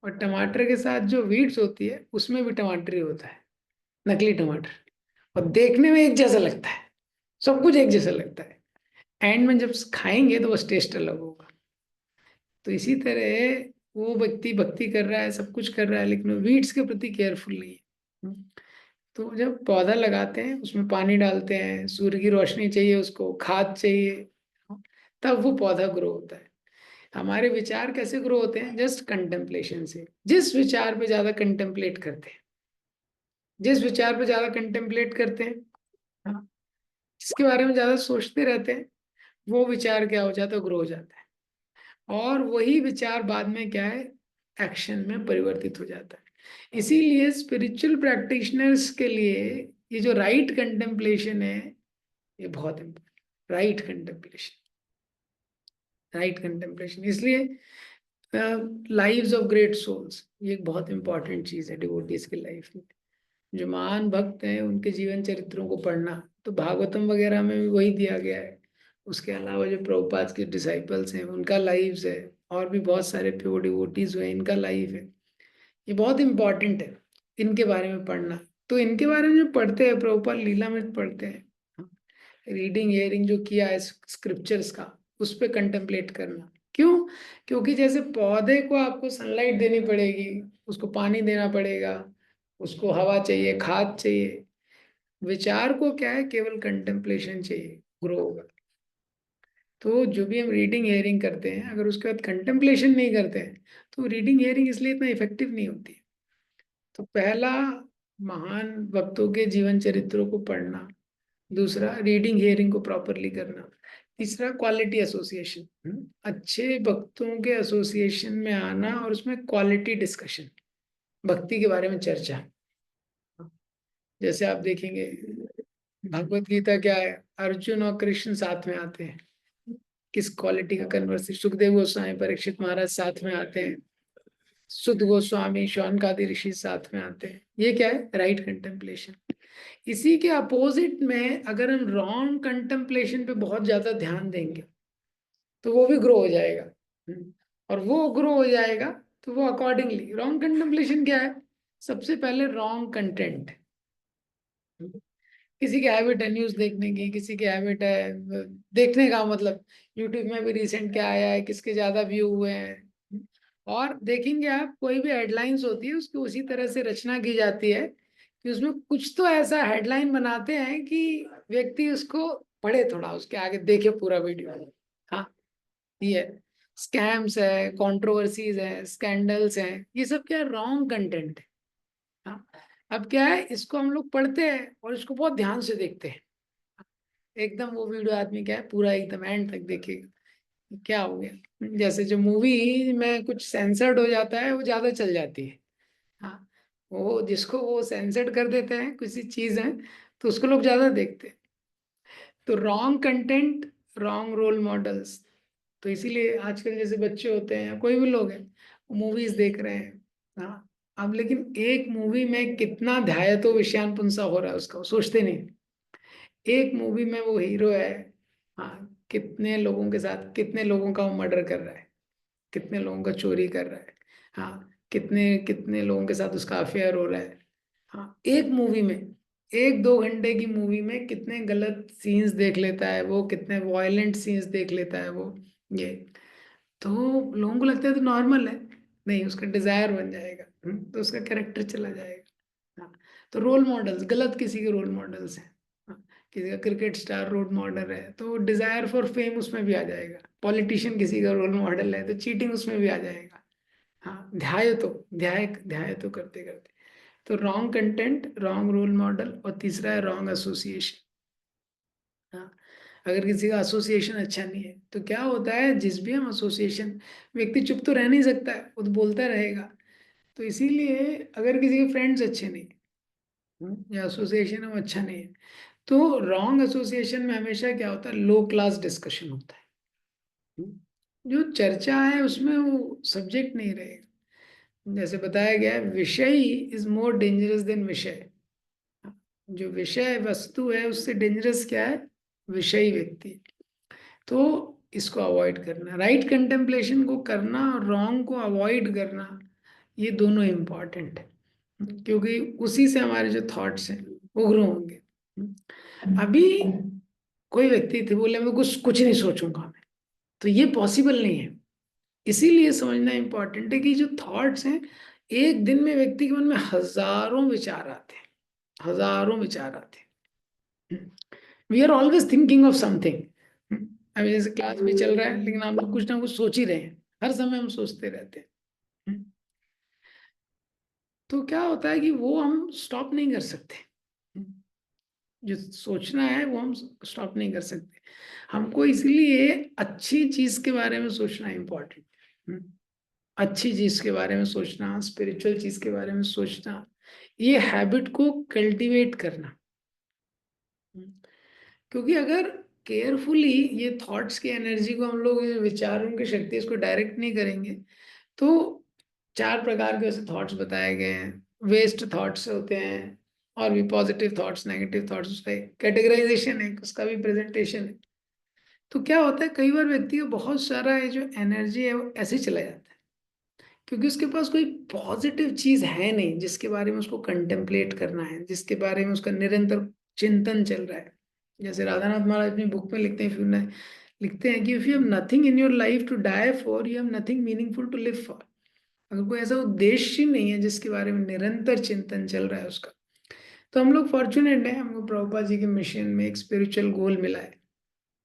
और टमाटर के साथ जो वीड्स होती है उसमें भी टमाटर ही होता है। नकली टमाटर, और देखने में एक जैसा लगता है, सब कुछ एक जैसा लगता है, एंड में जब खाएंगे तो बस टेस्ट अलग होगा। तो इसी तरह वो व्यक्ति भक्ति कर रहा है, सब कुछ कर रहा है, लेकिन वो वीड्स के प्रति केयरफुल नहीं है। तो जब पौधा लगाते हैं, उसमें पानी डालते हैं, सूर्य की रोशनी चाहिए, उसको खाद चाहिए, तब वो पौधा ग्रो होता है। हमारे विचार कैसे ग्रो होते हैं? जस्ट कंटेम्पलेशन से। जिस विचार पे ज्यादा कंटेम्पलेट करते हैं, जिस विचार पे ज्यादा कंटेम्पलेट करते हैं, हाँ, जिसके बारे में ज्यादा सोचते रहते हैं, वो विचार क्या हो जाता है? ग्रो हो जाता है। और वही विचार बाद में क्या है? एक्शन में परिवर्तित हो जाता है। इसीलिए स्पिरिचुअल प्रैक्टिशनर्स के लिए ये जो राइट कंटेम्पलेशन है, ये बहुत important. Right contemplation, right contemplation. इसलिए लाइव्स ऑफ ग्रेट सोल्स, ये एक बहुत इंपॉर्टेंट चीज है डिवोटीज की लाइफ में। जो महान भक्त हैं उनके जीवन चरित्रों को पढ़ना, तो भागवतम वगैरह में भी वही दिया गया है। उसके अलावा जो प्रभुपाद के डिसाइपल्स हैं उनका लाइव्स है, और भी बहुत सारे प्योर डिवोटीज हुए इनका लाइफ है। ये बहुत इंपॉर्टेंट है इनके बारे में पढ़ना। तो इनके बारे में जो पढ़ते हैं, प्रभुपाद लीलामृत पढ़ते हैं, रीडिंग हियरिंग जो किया है स्क्रिप्चर्स का, उस पर कंटेम्पलेट करना। क्यों? क्योंकि जैसे पौधे को आपको सनलाइट देनी पड़ेगी, उसको पानी देना पड़ेगा, उसको हवा चाहिए, खाद चाहिए, विचार को क्या है? केवल कंटेम्पलेशन चाहिए, ग्रो होगा। तो जो भी हम रीडिंग हियरिंग करते हैं, अगर उसके बाद कंटेम्पलेशन नहीं करते हैं, तो रीडिंग हियरिंग इसलिए इतना इफेक्टिव नहीं होती है। तो पहला, महान भक्तों के जीवन चरित्रों को पढ़ना। दूसरा, रीडिंग हियरिंग को प्रॉपरली करना। तीसरा, क्वालिटी एसोसिएशन, अच्छे भक्तों के एसोसिएशन में आना, और उसमें क्वालिटी डिस्कशन, भक्ति के बारे में चर्चा। जैसे आप देखेंगे भगवत गीता क्या है, अर्जुन और कृष्ण साथ में आते हैं, किस क्वालिटी का कन्वर्सेशन। सुखदेव गोस्वामी परीक्षित महाराज साथ में आते हैं, सुध गोस्वामी शौनकादि ऋषि साथ में आते हैं। ये क्या है? Right contemplation. इसी के अपोजिट में अगर हम रॉन्ग कंटेम्पलेशन पे बहुत ज्यादा ध्यान देंगे, तो वो भी ग्रो हो जाएगा। और वो ग्रो हो जाएगा तो वो अकॉर्डिंगली। रॉन्ग कंटेम्पलेशन क्या है? सबसे पहले रॉन्ग कंटेंट। किसी की हैबिट है न्यूज देखने की, किसी की हैबिट है देखने का, मतलब यूट्यूब में भी रिसेंट क्या आया है, किसके ज्यादा व्यू हुए हैं। और देखेंगे आप, कोई भी हेडलाइंस होती है उसकी उसी तरह से रचना की जाती है कि उसमें कुछ तो ऐसा हेडलाइन बनाते हैं कि व्यक्ति उसको पढ़े, थोड़ा उसके आगे देखे पूरा वीडियो। हाँ, ये स्कैम्स है, कंट्रोवर्सीज है, स्कैंडल्स हैं, ये सब क्या है? रॉन्ग कंटेंट है। हाँ, अब क्या है, इसको हम लोग पढ़ते हैं और इसको बहुत ध्यान से देखते हैं। एकदम वो वीडियो आदमी क्या है, पूरा एकदम एंड तक देखेगा। क्या हो गया? जैसे जो मूवी में कुछ सेंसर्ड हो जाता है वो ज्यादा चल जाती है। हाँ, वो जिसको वो सेंसर्ड कर देते हैं किसी चीज है, तो उसको लोग ज्यादा देखते हैं। तो wrong content, wrong role models. तो इसीलिए आजकल जैसे बच्चे होते हैं या कोई भी लोग हैं, मूवीज देख रहे हैं। हाँ, अब लेकिन एक मूवी में कितना ध्यायतो विषयान पुंसा हो रहा है उसका, वो सोचते नहीं। एक मूवी में वो हीरो है, हाँ, कितने लोगों के साथ, कितने लोगों का वो मर्डर कर रहा है, कितने लोगों का चोरी कर रहा है, हाँ, कितने कितने लोगों के साथ उसका अफेयर हो रहा है। हाँ, एक मूवी में, 1-2 घंटे की मूवी में कितने गलत सीन्स देख लेता है वो, कितने वॉयलेंट सीन्स देख लेता है वो। ये तो लोगों को लगता है तो नॉर्मल है, नहीं, उसका डिजायर बन जाएगा। तो उसका कैरेक्टर चला जाएगा। हाँ, तो रोल मॉडल्स गलत, किसी के रोल मॉडल्स हैं। हाँ, किसी का क्रिकेट स्टार रोल मॉडल है तो डिजायर फॉर फेम उसमें भी आ जाएगा। पॉलिटिशियन किसी का रोल मॉडल है तो चीटिंग उसमें भी आ जाएगा। हाँ, ध्याय तो करते करते। तो wrong content, wrong role model, और तीसरा है रॉन्ग एसोसिएशन। हाँ, अगर किसी का एसोसिएशन अच्छा नहीं है तो क्या होता है, जिस भी हम एसोसिएशन, व्यक्ति चुप तो रह नहीं सकता है, वो तो बोलता रहेगा। तो इसीलिए अगर किसी के फ्रेंड्स अच्छे नहीं, या एसोसिएशन में अच्छा नहीं है, तो रॉन्ग एसोसिएशन में हमेशा क्या होता है? लो क्लास डिस्कशन होता है। जो चर्चा है उसमें वो सब्जेक्ट नहीं रहेगा। जैसे बताया गया है, विषय इज मोर डेंजरस देन विषय। जो विषय वस्तु है उससे डेंजरस क्या है? विषयी व्यक्ति। तो इसको अवॉइड करना, राइट कंटेम्पलेशन को करना और रॉन्ग को अवॉइड करना, ये दोनों इम्पॉर्टेंट है। क्योंकि उसी से हमारे जो थॉट्स हैं वो ग्रो होंगे। अभी कोई व्यक्ति थे बोले मैं कुछ कुछ नहीं सोचूंगा मैं, तो ये पॉसिबल नहीं है। इसीलिए समझना इंपॉर्टेंट है कि जो थॉट्स हैं, एक दिन में व्यक्ति के मन में हजारों विचार आते हैं, हजारों विचार आते हैं। We are always thinking of something. अभी जैसे क्लास भी चल रहा है लेकिन हम लोग कुछ ना कुछ सोच ही रहे हैं, हर समय हम सोचते रहते हैं। तो क्या होता है कि वो हम स्टॉप नहीं कर सकते। जो सोचना है वो हम स्टॉप नहीं कर सकते। हमको इसलिए अच्छी चीज के बारे में सोचना इम्पोर्टेंट है। अच्छी चीज के बारे में सोचना, स्पिरिचुअल चीज के बारे में सोचना, ये हैबिट को कल्टीवेट करना। क्योंकि अगर केयरफुली ये थॉट्स की एनर्जी को हम लोग, विचारों की शक्ति इसको डायरेक्ट नहीं करेंगे, तो 4 प्रकार के ऐसे थॉट्स बताए गए हैं। वेस्ट थॉट्स होते हैं, और भी पॉजिटिव थॉट्स, नेगेटिव थॉट्स, उसका कैटेगराइजेशन है, उसका भी प्रेजेंटेशन है। तो क्या होता है, कई बार व्यक्ति का बहुत सारा ये जो एनर्जी है वो ऐसे ही चला जाता है, क्योंकि उसके पास कोई पॉजिटिव चीज है नहीं जिसके बारे में उसको कंटेम्पलेट करना है, जिसके बारे में उसका निरंतर चिंतन चल रहा है। जैसे राधानाथ महाराज अपनी बुक में लिखते हैं, फिर लिखते हैं कि if you have nothing in your life to die for, you have nothing meaningful to live for. अगर कोई ऐसा उद्देश्य नहीं है जिसके बारे में निरंतर चिंतन चल रहा है उसका, तो हम लोग फॉर्चुनेट हैं, हमको प्रभुपाद जी के मिशन में एक स्पिरिचुअल गोल मिला है।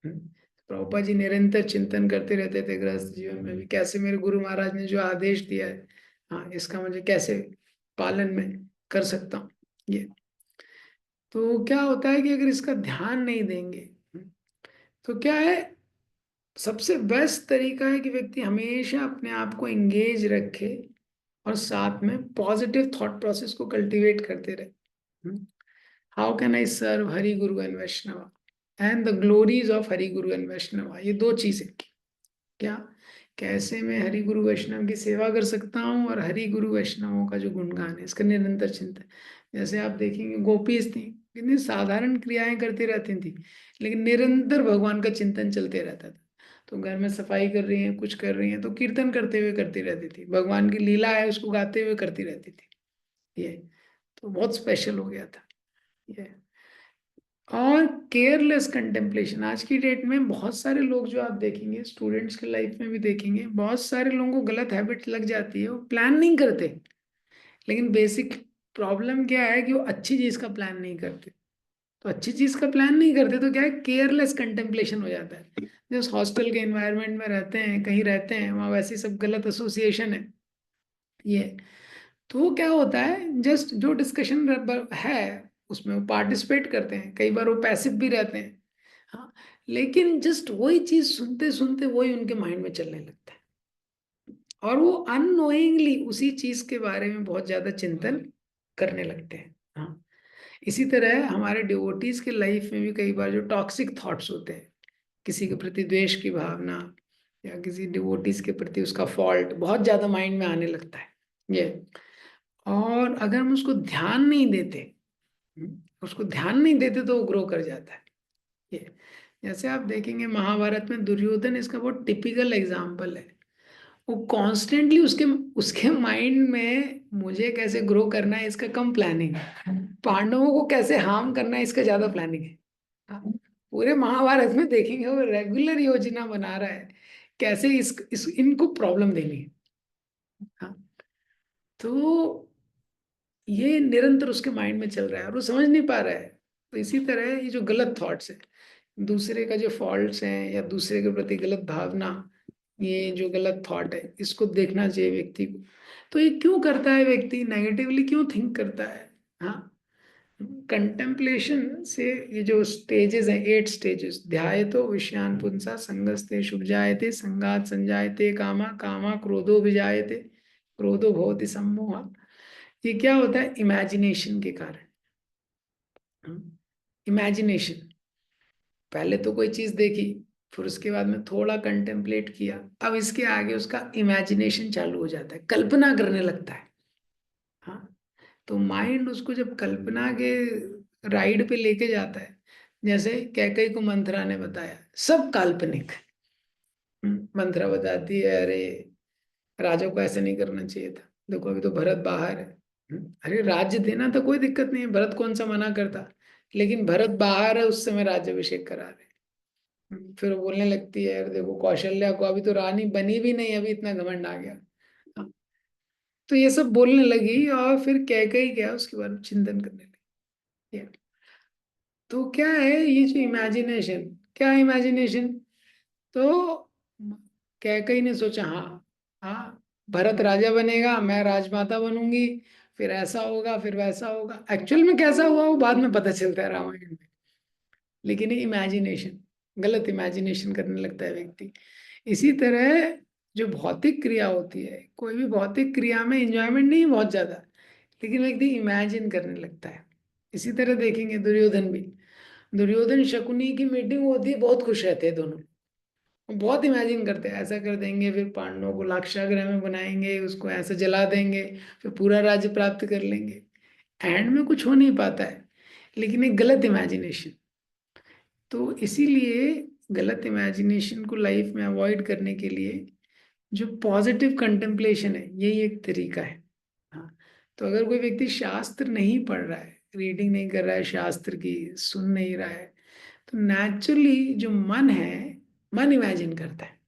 प्रभुपाद जी निरंतर चिंतन करते रहते थे गृहस्थ जीवन में भी, कैसे मेरे गुरु महाराज ने जो आदेश दिया है, हाँ, इसका मुझे कैसे पालन में कर सकता हूँ ये। तो क्या होता है कि अगर इसका ध्यान नहीं देंगे, तो क्या है, सबसे बेस्ट तरीका है कि व्यक्ति हमेशा अपने आप को एंगेज रखे और साथ में पॉजिटिव थॉट प्रोसेस को कल्टीवेट करते रहे। How can I serve Hari guru and Vaishnava and the glories of Hari guru and वैष्णव, ये 2 चीजें। क्या, कैसे मैं हरि गुरु वैष्णव की सेवा कर सकता हूँ, और हरि गुरु वैष्णवों का जो गुणगान है इसका निरंतर चिंतन। जैसे आप देखेंगे गोपीज थी, कितनी साधारण क्रियाएं करती रहती थी, लेकिन निरंतर भगवान का चिंतन चलते रहता था। तो घर में सफाई कर रही हैं, कुछ कर रही हैं, तो कीर्तन करते हुए करती रहती थी, भगवान की लीला है उसको गाते हुए करती रहती थी। ये तो बहुत स्पेशल हो गया था ये। और केयरलेस कंटेम्पलेशन, आज की डेट में बहुत सारे लोग जो आप देखेंगे, स्टूडेंट्स के लाइफ में भी देखेंगे, बहुत सारे लोगों को गलत हैबिट लग जाती है, वो प्लान नहीं करते। लेकिन बेसिक प्रॉब्लम क्या है कि वो अच्छी चीज का प्लान नहीं करते। तो अच्छी चीज का प्लान नहीं करते तो क्या है, केयरलेस कंटेम्पलेशन हो जाता है। जैसे हॉस्टल के एनवायरनमेंट में रहते हैं, कहीं रहते हैं, वहाँ वैसे सब गलत एसोसिएशन है ये। तो क्या होता है, जस्ट जो डिस्कशन है उसमें वो पार्टिसिपेट करते हैं, कई बार वो पैसिव भी रहते हैं, हाँ, लेकिन जस्ट वही चीज सुनते सुनते वही उनके माइंड में चलने लगता है, और वो अननोइंगली उसी चीज के बारे में बहुत ज्यादा चिंतन करने लगते हैं। हाँ, इसी तरह हमारे डिवोटीज के लाइफ में भी कई बार जो टॉक्सिक थॉट्स होते हैं, किसी के प्रति द्वेष की भावना, या किसी डिवोटीज के प्रति उसका फॉल्ट बहुत ज्यादा माइंड में आने लगता है ये। और अगर हम उसको ध्यान नहीं देते, उसको ध्यान नहीं देते तो वो ग्रो कर जाता है ये। जैसे आप देखेंगे महाभारत में दुर्योधन इसका बहुत टिपिकल एग्जाम्पल है। वो कॉन्स्टेंटली उसके उसके माइंड में मुझे कैसे ग्रो करना है इसका कम प्लानिंग है, पांडवों को कैसे हार्म करना है इसका ज्यादा प्लानिंग है। हाँ, पूरे महाभारत में देखेंगे वो रेगुलर योजना बना रहा है, कैसे इस इनको प्रॉब्लम देनी है। हाँ, तो ये निरंतर उसके माइंड में चल रहा है और वो समझ नहीं पा रहा है। तो इसी तरह ये जो गलत थॉट्स है, दूसरे का जो फॉल्ट्स हैं या दूसरे के प्रति गलत भावना, ये जो गलत थॉट है इसको देखना चाहिए व्यक्ति को। तो ये क्यों करता है व्यक्ति, नेगेटिवली क्यों थिंक करता है। हाँ, कंटेम्पलेशन से ये जो स्टेजेस हैं, 8 स्टेजेस, ध्यायतो विषयान पुंसा संगस्ते शुभजायते संगात संजायते कामा कामा क्रोधो विजायते क्रोधो भवति सम्मोह। ये क्या होता है, इमेजिनेशन के कारण। इमेजिनेशन, पहले तो कोई चीज देखी, फिर उसके बाद में थोड़ा कंटेम्पलेट किया, अब इसके आगे उसका इमेजिनेशन चालू हो जाता है, कल्पना करने लगता है। हाँ, तो माइंड उसको जब कल्पना के राइड पे लेके जाता है, जैसे कैकई को मंथरा ने बताया सब काल्पनिक। मंथरा बताती है, अरे राजा को ऐसे नहीं करना चाहिए था, देखो अभी तो भरत बाहर है, अरे राज्य देना तो कोई दिक्कत नहीं है, भरत कौन सा मना करता, लेकिन भरत बाहर है, उस समय राज्यभिषेक करा रहे। फिर वो बोलने लगती है, "अरे देखो कौशल्या को अभी तो रानी बनी भी नहीं, अभी इतना घमंड आ गया।" हाँ, तो ये सब बोलने लगी, और फिर कैकेयी क्या उसके बारे में चिंतन करने लगी। तो क्या है ये जो इमेजिनेशन, क्या इमेजिनेशन, तो कैकेयी ने सोचा, हाँ हाँ भरत राजा बनेगा, मैं राजमाता बनूंगी, फिर ऐसा होगा फिर वैसा होगा। एक्चुअल में कैसा हुआ वो बाद में पता चलता है रामायण में, लेकिन ये इमेजिनेशन, गलत इमेजिनेशन करने लगता है व्यक्ति। इसी तरह जो भौतिक क्रिया होती है, कोई भी भौतिक क्रिया में एंजॉयमेंट नहीं है बहुत ज्यादा, लेकिन व्यक्ति इमेजिन करने लगता है। इसी तरह देखेंगे दुर्योधन भी, दुर्योधन शकुनी की मीटिंग होती है, बहुत खुश रहते हैं दोनों, वो बहुत इमेजिन करते हैं, ऐसा कर देंगे फिर पांडवों को लाक्षागृह में बनाएंगे, उसको ऐसे जला देंगे, फिर पूरा राज्य प्राप्त कर लेंगे। एंड में कुछ हो नहीं पाता है, लेकिन एक गलत इमेजिनेशन। तो इसीलिए गलत इमेजिनेशन को लाइफ में अवॉइड करने के लिए जो पॉजिटिव कंटेम्पलेशन है, यही एक तरीका है। हाँ, तो अगर कोई व्यक्ति शास्त्र नहीं पढ़ रहा है, रीडिंग नहीं कर रहा है शास्त्र की, सुन नहीं रहा है, तो नेचुरली जो मन है, मन इमेजिन करता है।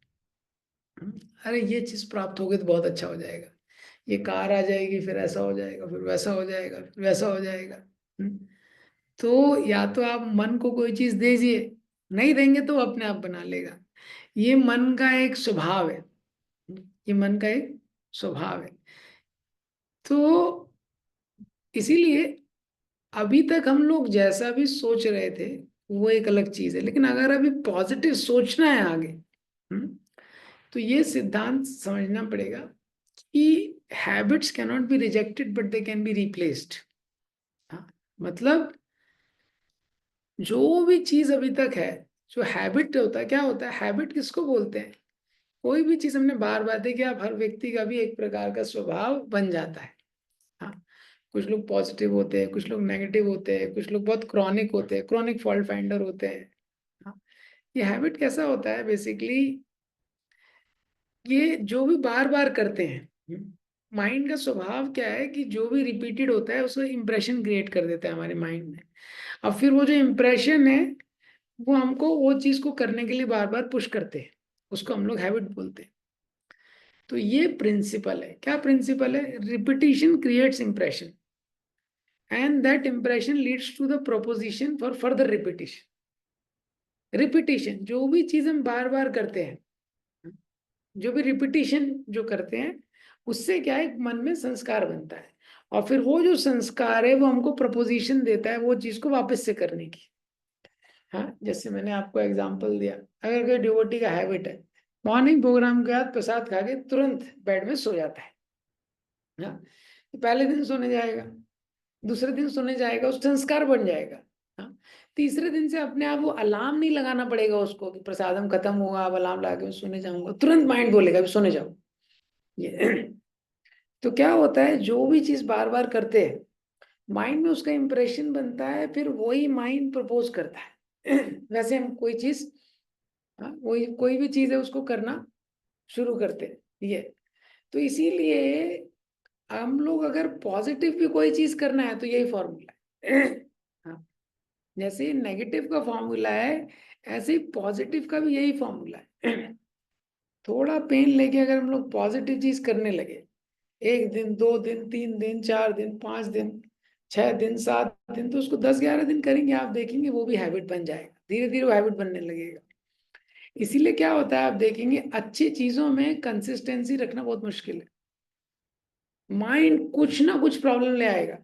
अरे ये चीज प्राप्त होगी तो बहुत अच्छा हो जाएगा, ये कार आ जाएगी, फिर ऐसा हो जाएगा, फिर वैसा हो जाएगा, फिर वैसा हो जाएगा। हम्म, तो या तो आप मन को कोई चीज दीजिए, नहीं देंगे तो वो अपने आप बना लेगा। ये मन का एक स्वभाव है, ये मन का एक स्वभाव है। तो इसीलिए अभी तक हम लोग जैसा भी सोच रहे थे वो एक अलग चीज है, लेकिन अगर अभी पॉजिटिव सोचना है आगे, हम्म, तो ये सिद्धांत समझना पड़ेगा कि habits cannot be rejected but they can be replaced. मतलब जो भी चीज अभी तक है, जो हैबिट होता है, क्या होता है हैबिट, किसको बोलते हैं, कोई भी चीज हमने बार बार देखी, आप हर व्यक्ति का भी एक प्रकार का स्वभाव बन जाता है। हाँ, कुछ लोग पॉजिटिव होते हैं, कुछ लोग नेगेटिव होते हैं, कुछ लोग बहुत क्रॉनिक होते हैं, क्रॉनिक फॉल्ट फाइंडर होते हैं। हाँ, ये हैबिट कैसा होता है बेसिकली, ये जो भी बार बार करते हैं, माइंड का स्वभाव क्या है कि जो भी रिपीटेड होता है उसको इम्प्रेशन क्रिएट कर देता है हमारे माइंड में। अब फिर वो जो इम्प्रेशन है, वो हमको वो चीज को करने के लिए बार बार पुश करते हैं, उसको हम लोग हैबिट बोलते हैं। तो ये प्रिंसिपल है, क्या प्रिंसिपल है, repetition creates impression, and that impression leads to the proposition for further repetition. Repetition, जो भी चीज हम बार बार करते हैं, जो भी रिपीटिशन जो करते हैं, उससे क्या है मन में संस्कार बनता है, और फिर वो जो संस्कार है वो हमको प्रपोजिशन देता है वो चीज को वापस से करने की। हाँ, जैसे मैंने आपको एग्जांपल दिया, अगर कोई डिवोटी का हैबिट है, मॉर्निंग प्रोग्राम के बाद प्रसाद खा के तुरंत बेड में सो जाता है, हाँ, तो पहले दिन सोने जाएगा, दूसरे दिन सोने जाएगा, उस संस्कार बन जाएगा। हाँ, तीसरे दिन से अपने आप वो अलार्म नहीं लगाना पड़ेगा उसको कि प्रसादम खत्म हुआ अब अलार्म लगा के मैं सोने जाऊंगा, तुरंत माइंड बोलेगा अभी सोने जाओ। ये तो क्या होता है, जो भी चीज बार बार करते हैं, माइंड में उसका इंप्रेशन बनता है, फिर वही माइंड प्रपोज करता है। वैसे हम कोई चीज, हाँ, वही कोई भी चीज है उसको करना शुरू करते हैं ये। तो इसीलिए हम लोग अगर पॉजिटिव भी कोई चीज करना है तो यही फॉर्मूला है। हाँ, जैसे नेगेटिव का फॉर्मूला है, ऐसे ही पॉजिटिव का भी यही फॉर्मूला है। थोड़ा पेन लेके अगर हम लोग पॉजिटिव चीज करने लगे, 1 दिन 2 दिन 3 दिन 4 दिन 5 दिन 6 दिन 7 दिन, तो उसको 10-11 दिन करेंगे, आप देखेंगे वो भी हैबिट बन जाएगा, धीरे धीरे वो हैबिट बनने लगेगा। इसीलिए क्या होता है आप देखेंगे अच्छी चीजों में कंसिस्टेंसी रखना बहुत मुश्किल है, माइंड कुछ ना कुछ प्रॉब्लम ले आएगा।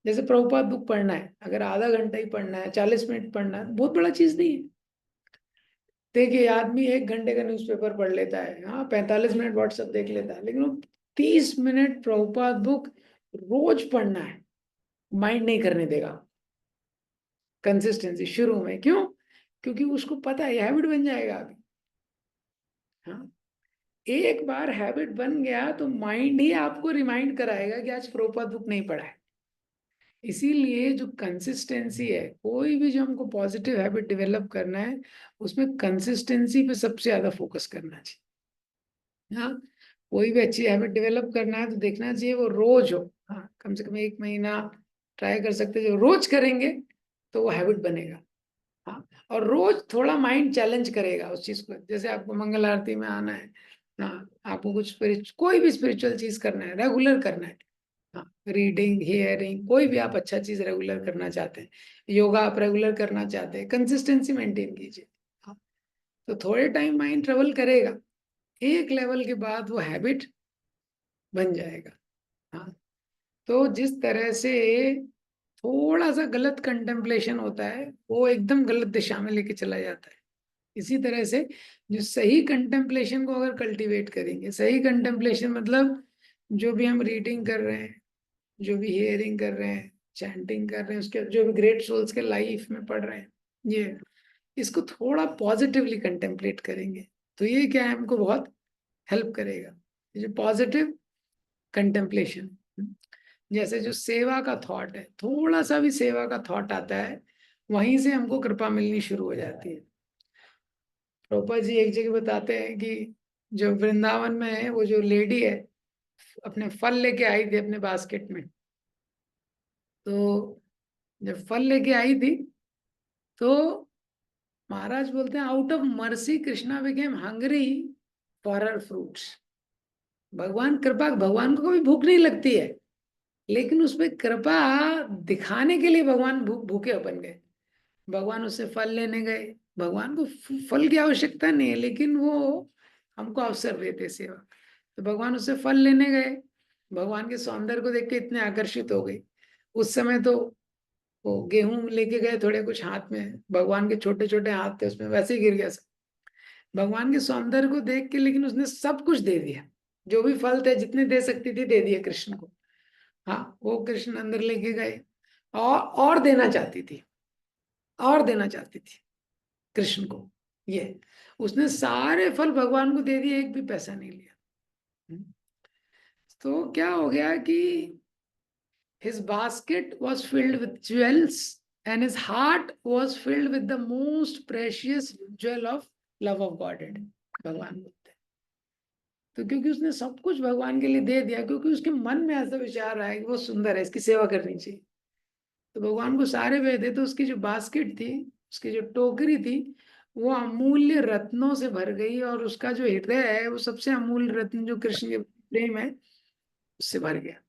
जैसे प्रभुपाद बुक पढ़ना है, अगर आधा घंटा ही पढ़ना है, 40 मिनट पढ़ना है, बहुत बड़ा चीज नहीं है। देखिए आदमी 1 घंटे का न्यूज़पेपर पढ़ लेता है, हाँ 45 मिनट व्हाट्सएप देख लेता है, लेकिन वो 30 मिनट प्रभुपाद बुक रोज पढ़ना है, माइंड नहीं करने देगा। कंसिस्टेंसी शुरू में क्यों, क्योंकि उसको पता है हैबिट बन जाएगा अभी। हाँ, एक बार हैबिट बन गया तो माइंड ही आपको रिमाइंड कराएगा कि आज प्रभुपाद बुक नहीं पढ़ा है। इसीलिए जो कंसिस्टेंसी है, कोई भी जो हमको पॉजिटिव हैबिट डेवलप करना है, उसमें कंसिस्टेंसी पे सबसे ज्यादा फोकस करना चाहिए। हाँ, कोई भी अच्छी हैबिट डेवलप करना है तो देखना चाहिए वो रोज हो। हाँ, कम से कम 1 महीना ट्राई कर सकते हैं, जो रोज करेंगे तो वो हैबिट बनेगा। हाँ, और रोज थोड़ा माइंड चैलेंज करेगा उस चीज को। जैसे आपको मंगल आरती में आना है, हाँ, आपको कुछ कोई भी स्पिरिचुअल चीज करना है, रेगुलर करना है। हाँ, रीडिंग, हियरिंग, कोई भी आप अच्छा चीज रेगुलर करना चाहते हैं, योगा आप रेगुलर करना चाहते हैं, कंसिस्टेंसी मेंटेन कीजिए। हाँ, तो थोड़े टाइम माइंड ट्रेवल करेगा, एक लेवल के बाद वो हैबिट बन जाएगा। हाँ, तो जिस तरह से थोड़ा सा गलत कंटेम्पलेशन होता है वो एकदम गलत दिशा में लेके चला जाता है, इसी तरह से जो सही कंटेम्पलेशन को अगर कल्टीवेट करेंगे, सही कंटेम्पलेशन मतलब जो भी हम रीडिंग कर रहे हैं, जो भी हियरिंग कर रहे हैं, चैंटिंग कर रहे हैं, उसके जो भी ग्रेट सोल्स के लाइफ में पढ़ रहे हैं, ये इसको थोड़ा पॉजिटिवली कंटेम्पलेट करेंगे तो ये क्या है, हमको बहुत हेल्प करेगा। ये जो पॉजिटिव कंटेम्पलेशन, जैसे जो सेवा का थॉट है, थोड़ा सा भी सेवा का थॉट आता है, वहीं से हमको कृपा मिलनी शुरू हो जाती है। प्रभुपाद जी एक जगह बताते हैं कि जो वृंदावन में है, वो जो लेडी है अपने फल लेके आई थी अपने बास्केट में, तो जब फल लेके आई थी तो महाराज बोलते हैं out of mercy Krishna became hungry for her fruits. भगवान कृपा, भगवान को कभी भूख नहीं लगती है, लेकिन उसमें कृपा दिखाने के लिए भगवान भूखे बन गए। भगवान उससे फल लेने गए, भगवान को फल की आवश्यकता नहीं है, लेकिन वो हमको अवसर देते सेवा। तो भगवान उससे फल लेने गए, भगवान के सौंदर्य को देख के इतने आकर्षित हो गए। उस समय तो वो गेहूं लेके गए थोड़े कुछ हाथ में, भगवान के छोटे छोटे हाथ थे उसमें, वैसे ही गिर गया सब भगवान के सौंदर्य को देख के। लेकिन उसने सब कुछ दे दिया, जो भी फल थे जितने दे सकती थी दे दिए कृष्ण को। हाँ, वो कृष्ण अंदर लेके गए और देना चाहती थी, और देना चाहती थी कृष्ण को। ये उसने सारे फल भगवान को दे दिए, एक भी पैसा नहीं लिया। हम्म। तो क्या हो गया कि his basket was filled with jewels and his heart was filled with the most precious jewel of love of Godhead, भगवान बोलते हैं। तो क्योंकि उसने सब कुछ भगवान के लिए दे दिया, क्योंकि उसके मन में ऐसा विचार आया कि वो सुंदर है, इसकी सेवा करनी चाहिए, तो भगवान को सारे वेद है। तो उसकी जो बास्केट थी, उसकी जो टोकरी थी, वो अमूल्य रत्नों से भर गई, और उसका जो हृदय है वो सबसे अमूल्य रत्न जो कृष्ण के प्रेम है उससे भर गया।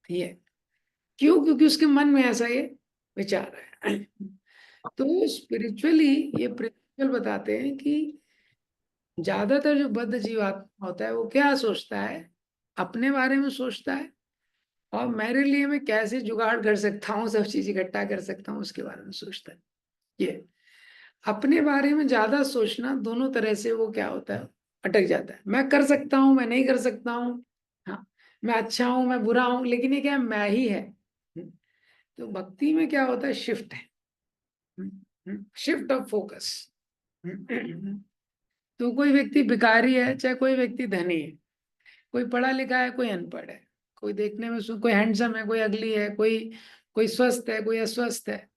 ये क्यों? क्योंकि उसके मन में ऐसा ये विचार है। तो स्पिरिचुअली ये प्रिंसिपल बताते हैं कि ज्यादातर जो बद्ध जीवात्मा होता है वो क्या सोचता है, अपने बारे में सोचता है, और मेरे लिए मैं कैसे जुगाड़ कर सकता हूँ, सब चीज इकट्ठा कर सकता हूँ, उसके बारे में सोचता है। ये अपने बारे में ज्यादा सोचना, दोनों तरह से वो क्या होता है, अटक जाता है। मैं कर सकता हूँ, मैं नहीं कर सकता हूँ, हाँ, मैं अच्छा हूँ, मैं बुरा हूँ, लेकिन ये क्या है, मैं ही है। तो भक्ति में क्या होता है, शिफ्ट है, शिफ्ट ऑफ फोकस। तो कोई व्यक्ति भिखारी है, चाहे कोई व्यक्ति धनी है, कोई पढ़ा लिखा है, कोई अनपढ़ है, कोई देखने में कोई हैंडसम है, कोई अगली है, कोई कोई स्वस्थ है, कोई अस्वस्थ है,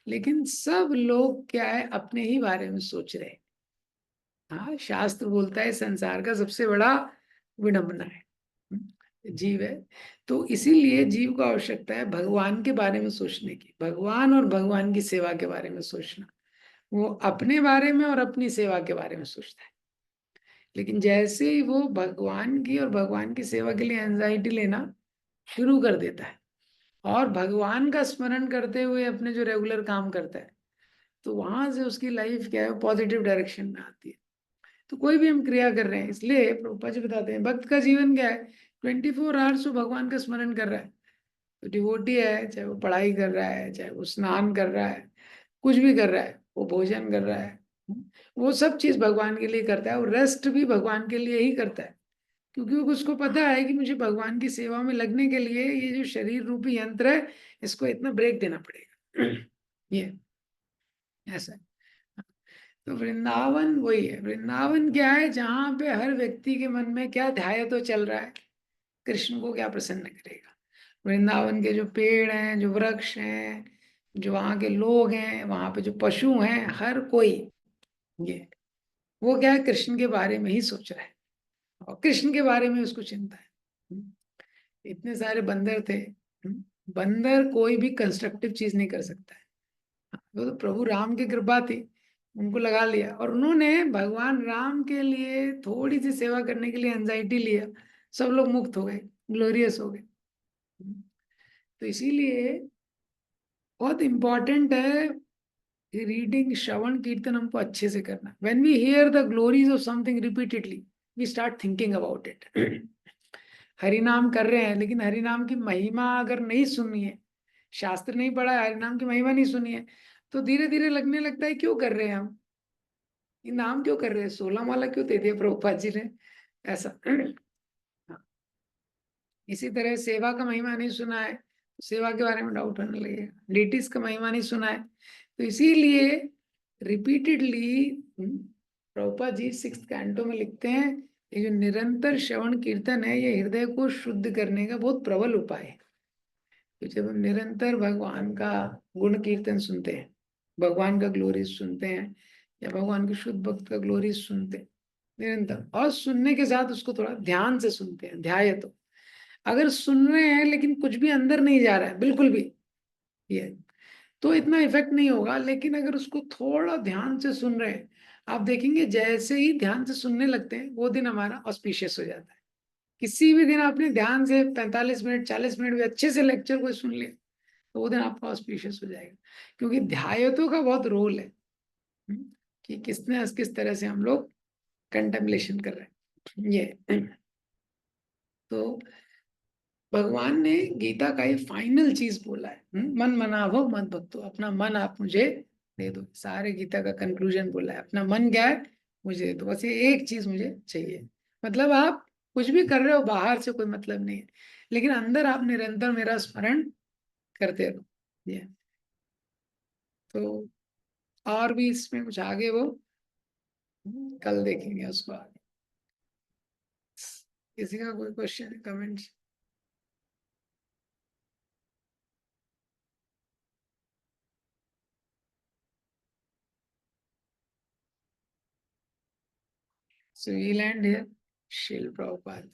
लेकिन सब लोग क्या है, अपने ही बारे में सोच रहे हैं। हाँ, शास्त्र बोलता है संसार का सबसे बड़ा विडंबना है, जीव है। तो इसीलिए जीव को आवश्यकता है भगवान के बारे में सोचने की, भगवान और भगवान की सेवा के बारे में सोचना। वो अपने बारे में और अपनी सेवा के बारे में सोचता है, लेकिन जैसे ही वो भगवान की और भगवान की सेवा के लिए एंजाइटी लेना शुरू कर देता है, और भगवान का स्मरण करते हुए अपने जो रेगुलर काम करता है, तो वहां से उसकी लाइफ क्या है, पॉजिटिव डायरेक्शन में आती है। तो कोई भी हम क्रिया कर रहे हैं, इसलिए प्रभुपाद जी बताते हैं भक्त का जीवन क्या है, 24 आवर्स वो भगवान का स्मरण कर रहा है। तो डिवोटी है, चाहे वो पढ़ाई कर रहा है, चाहे वो स्नान कर रहा है, कुछ भी कर रहा है, वो भोजन कर रहा है, वो सब चीज भगवान के लिए करता है, और रेस्ट भी भगवान के लिए ही करता है। क्योंकि उसको पता है कि मुझे भगवान की सेवा में लगने के लिए ये जो शरीर रूपी यंत्र है, इसको इतना ब्रेक देना पड़ेगा। ये ऐसा है। तो वृंदावन वही है, वृंदावन क्या है, जहाँ पे हर व्यक्ति के मन में क्या ध्यान तो चल रहा है, कृष्ण को क्या प्रसन्न करेगा। वृंदावन के जो पेड़ हैं, जो वृक्ष हैं, जो वहाँ के लोग हैं, वहाँ पे जो पशु हैं, हर कोई ये वो क्या है, कृष्ण के बारे में ही सोच रहा है। और कृष्ण के बारे में उसको चिंता है। इतने सारे बंदर थे। बंदर कोई भी कंस्ट्रक्टिव चीज नहीं कर सकता है। वो तो प्रभु राम की कृपा थी, उनको लगा लिया और उन्होंने भगवान राम के लिए थोड़ी सी सेवा करने के लिए एंजाइटी लिया, सब लोग मुक्त हो गए, ग्लोरियस हो गए। तो इसीलिए बहुत इंपॉर्टेंट है रीडिंग, श्रवण कीर्तन हमको अच्छे से करना। When we hear the glories of something repeatedly, we start thinking about it. Hari नाम कर रहे हैं लेकिन हरि नाम की महिमा अगर नहीं सुननी है, शास्त्र नहीं पढ़ा है, हरि नाम की महिमा नहीं सुनी है, तो धीरे धीरे लगने लगता है क्यों कर रहे हैं हम ये नाम, क्यों कर रहे हैं, 16 माला क्यों दे दिया प्रभुपाद जी ने, ऐसा। इसी तरह सेवा का महिमा नहीं सुना है, सेवा के बारे में डाउट होने लगेगा। डिटीज का महिमा नहीं सुना है, तो इसीलिए repeatedly Prabhupada ji 6th canto में लिखते हैं, ये जो निरंतर श्रवण कीर्तन है ये हृदय को शुद्ध करने का बहुत प्रबल उपाय है। तो जब हम निरंतर भगवान का गुण कीर्तन सुनते हैं, भगवान का ग्लोरीज सुनते हैं, या भगवान के शुद्ध भक्त का ग्लोरीज सुनते हैं निरंतर, और सुनने के साथ उसको थोड़ा ध्यान से सुनते हैं, ध्याय तो अगर सुन रहे हैं लेकिन कुछ भी अंदर नहीं जा रहा है बिल्कुल भी, ये तो इतना इफेक्ट नहीं होगा। लेकिन अगर उसको थोड़ा ध्यान से सुन रहे हैं, आप देखेंगे जैसे ही ध्यान से सुनने लगते हैं वो दिन हमारा ऑस्पिशियस हो जाता है। किसी भी दिन आपने ध्यान से 45 मिनट 40 मिनट भी अच्छे से लेक्चर को सुन लिया, तो वो दिन आपका ऑस्पिशियस हो जाएगा। क्योंकि ध्यायतों का बहुत रोल है, कि किस तरह से हम लोग कंटेम्पलेशन कर रहे हैं ये। तो भगवान ने गीता का ये फाइनल चीज बोला है, मन मनाभो मत भक्तो, अपना मन आप मुझे दे दो। सारे गीता का कंक्लूजन बोला है, अपना मन क्या है मुझे दे दो, बस ये एक चीज मुझे चाहिए। मतलब आप कुछ भी कर रहे हो बाहर से कोई मतलब नहीं है, लेकिन अंदर आप निरंतर मेरा स्मरण करते रहो ये। तो और भी इसमें कुछ आगे वो कल देखेंगे उसको आगे। किसी का कोई question comment? So we'll end here. Shil Prabhupada.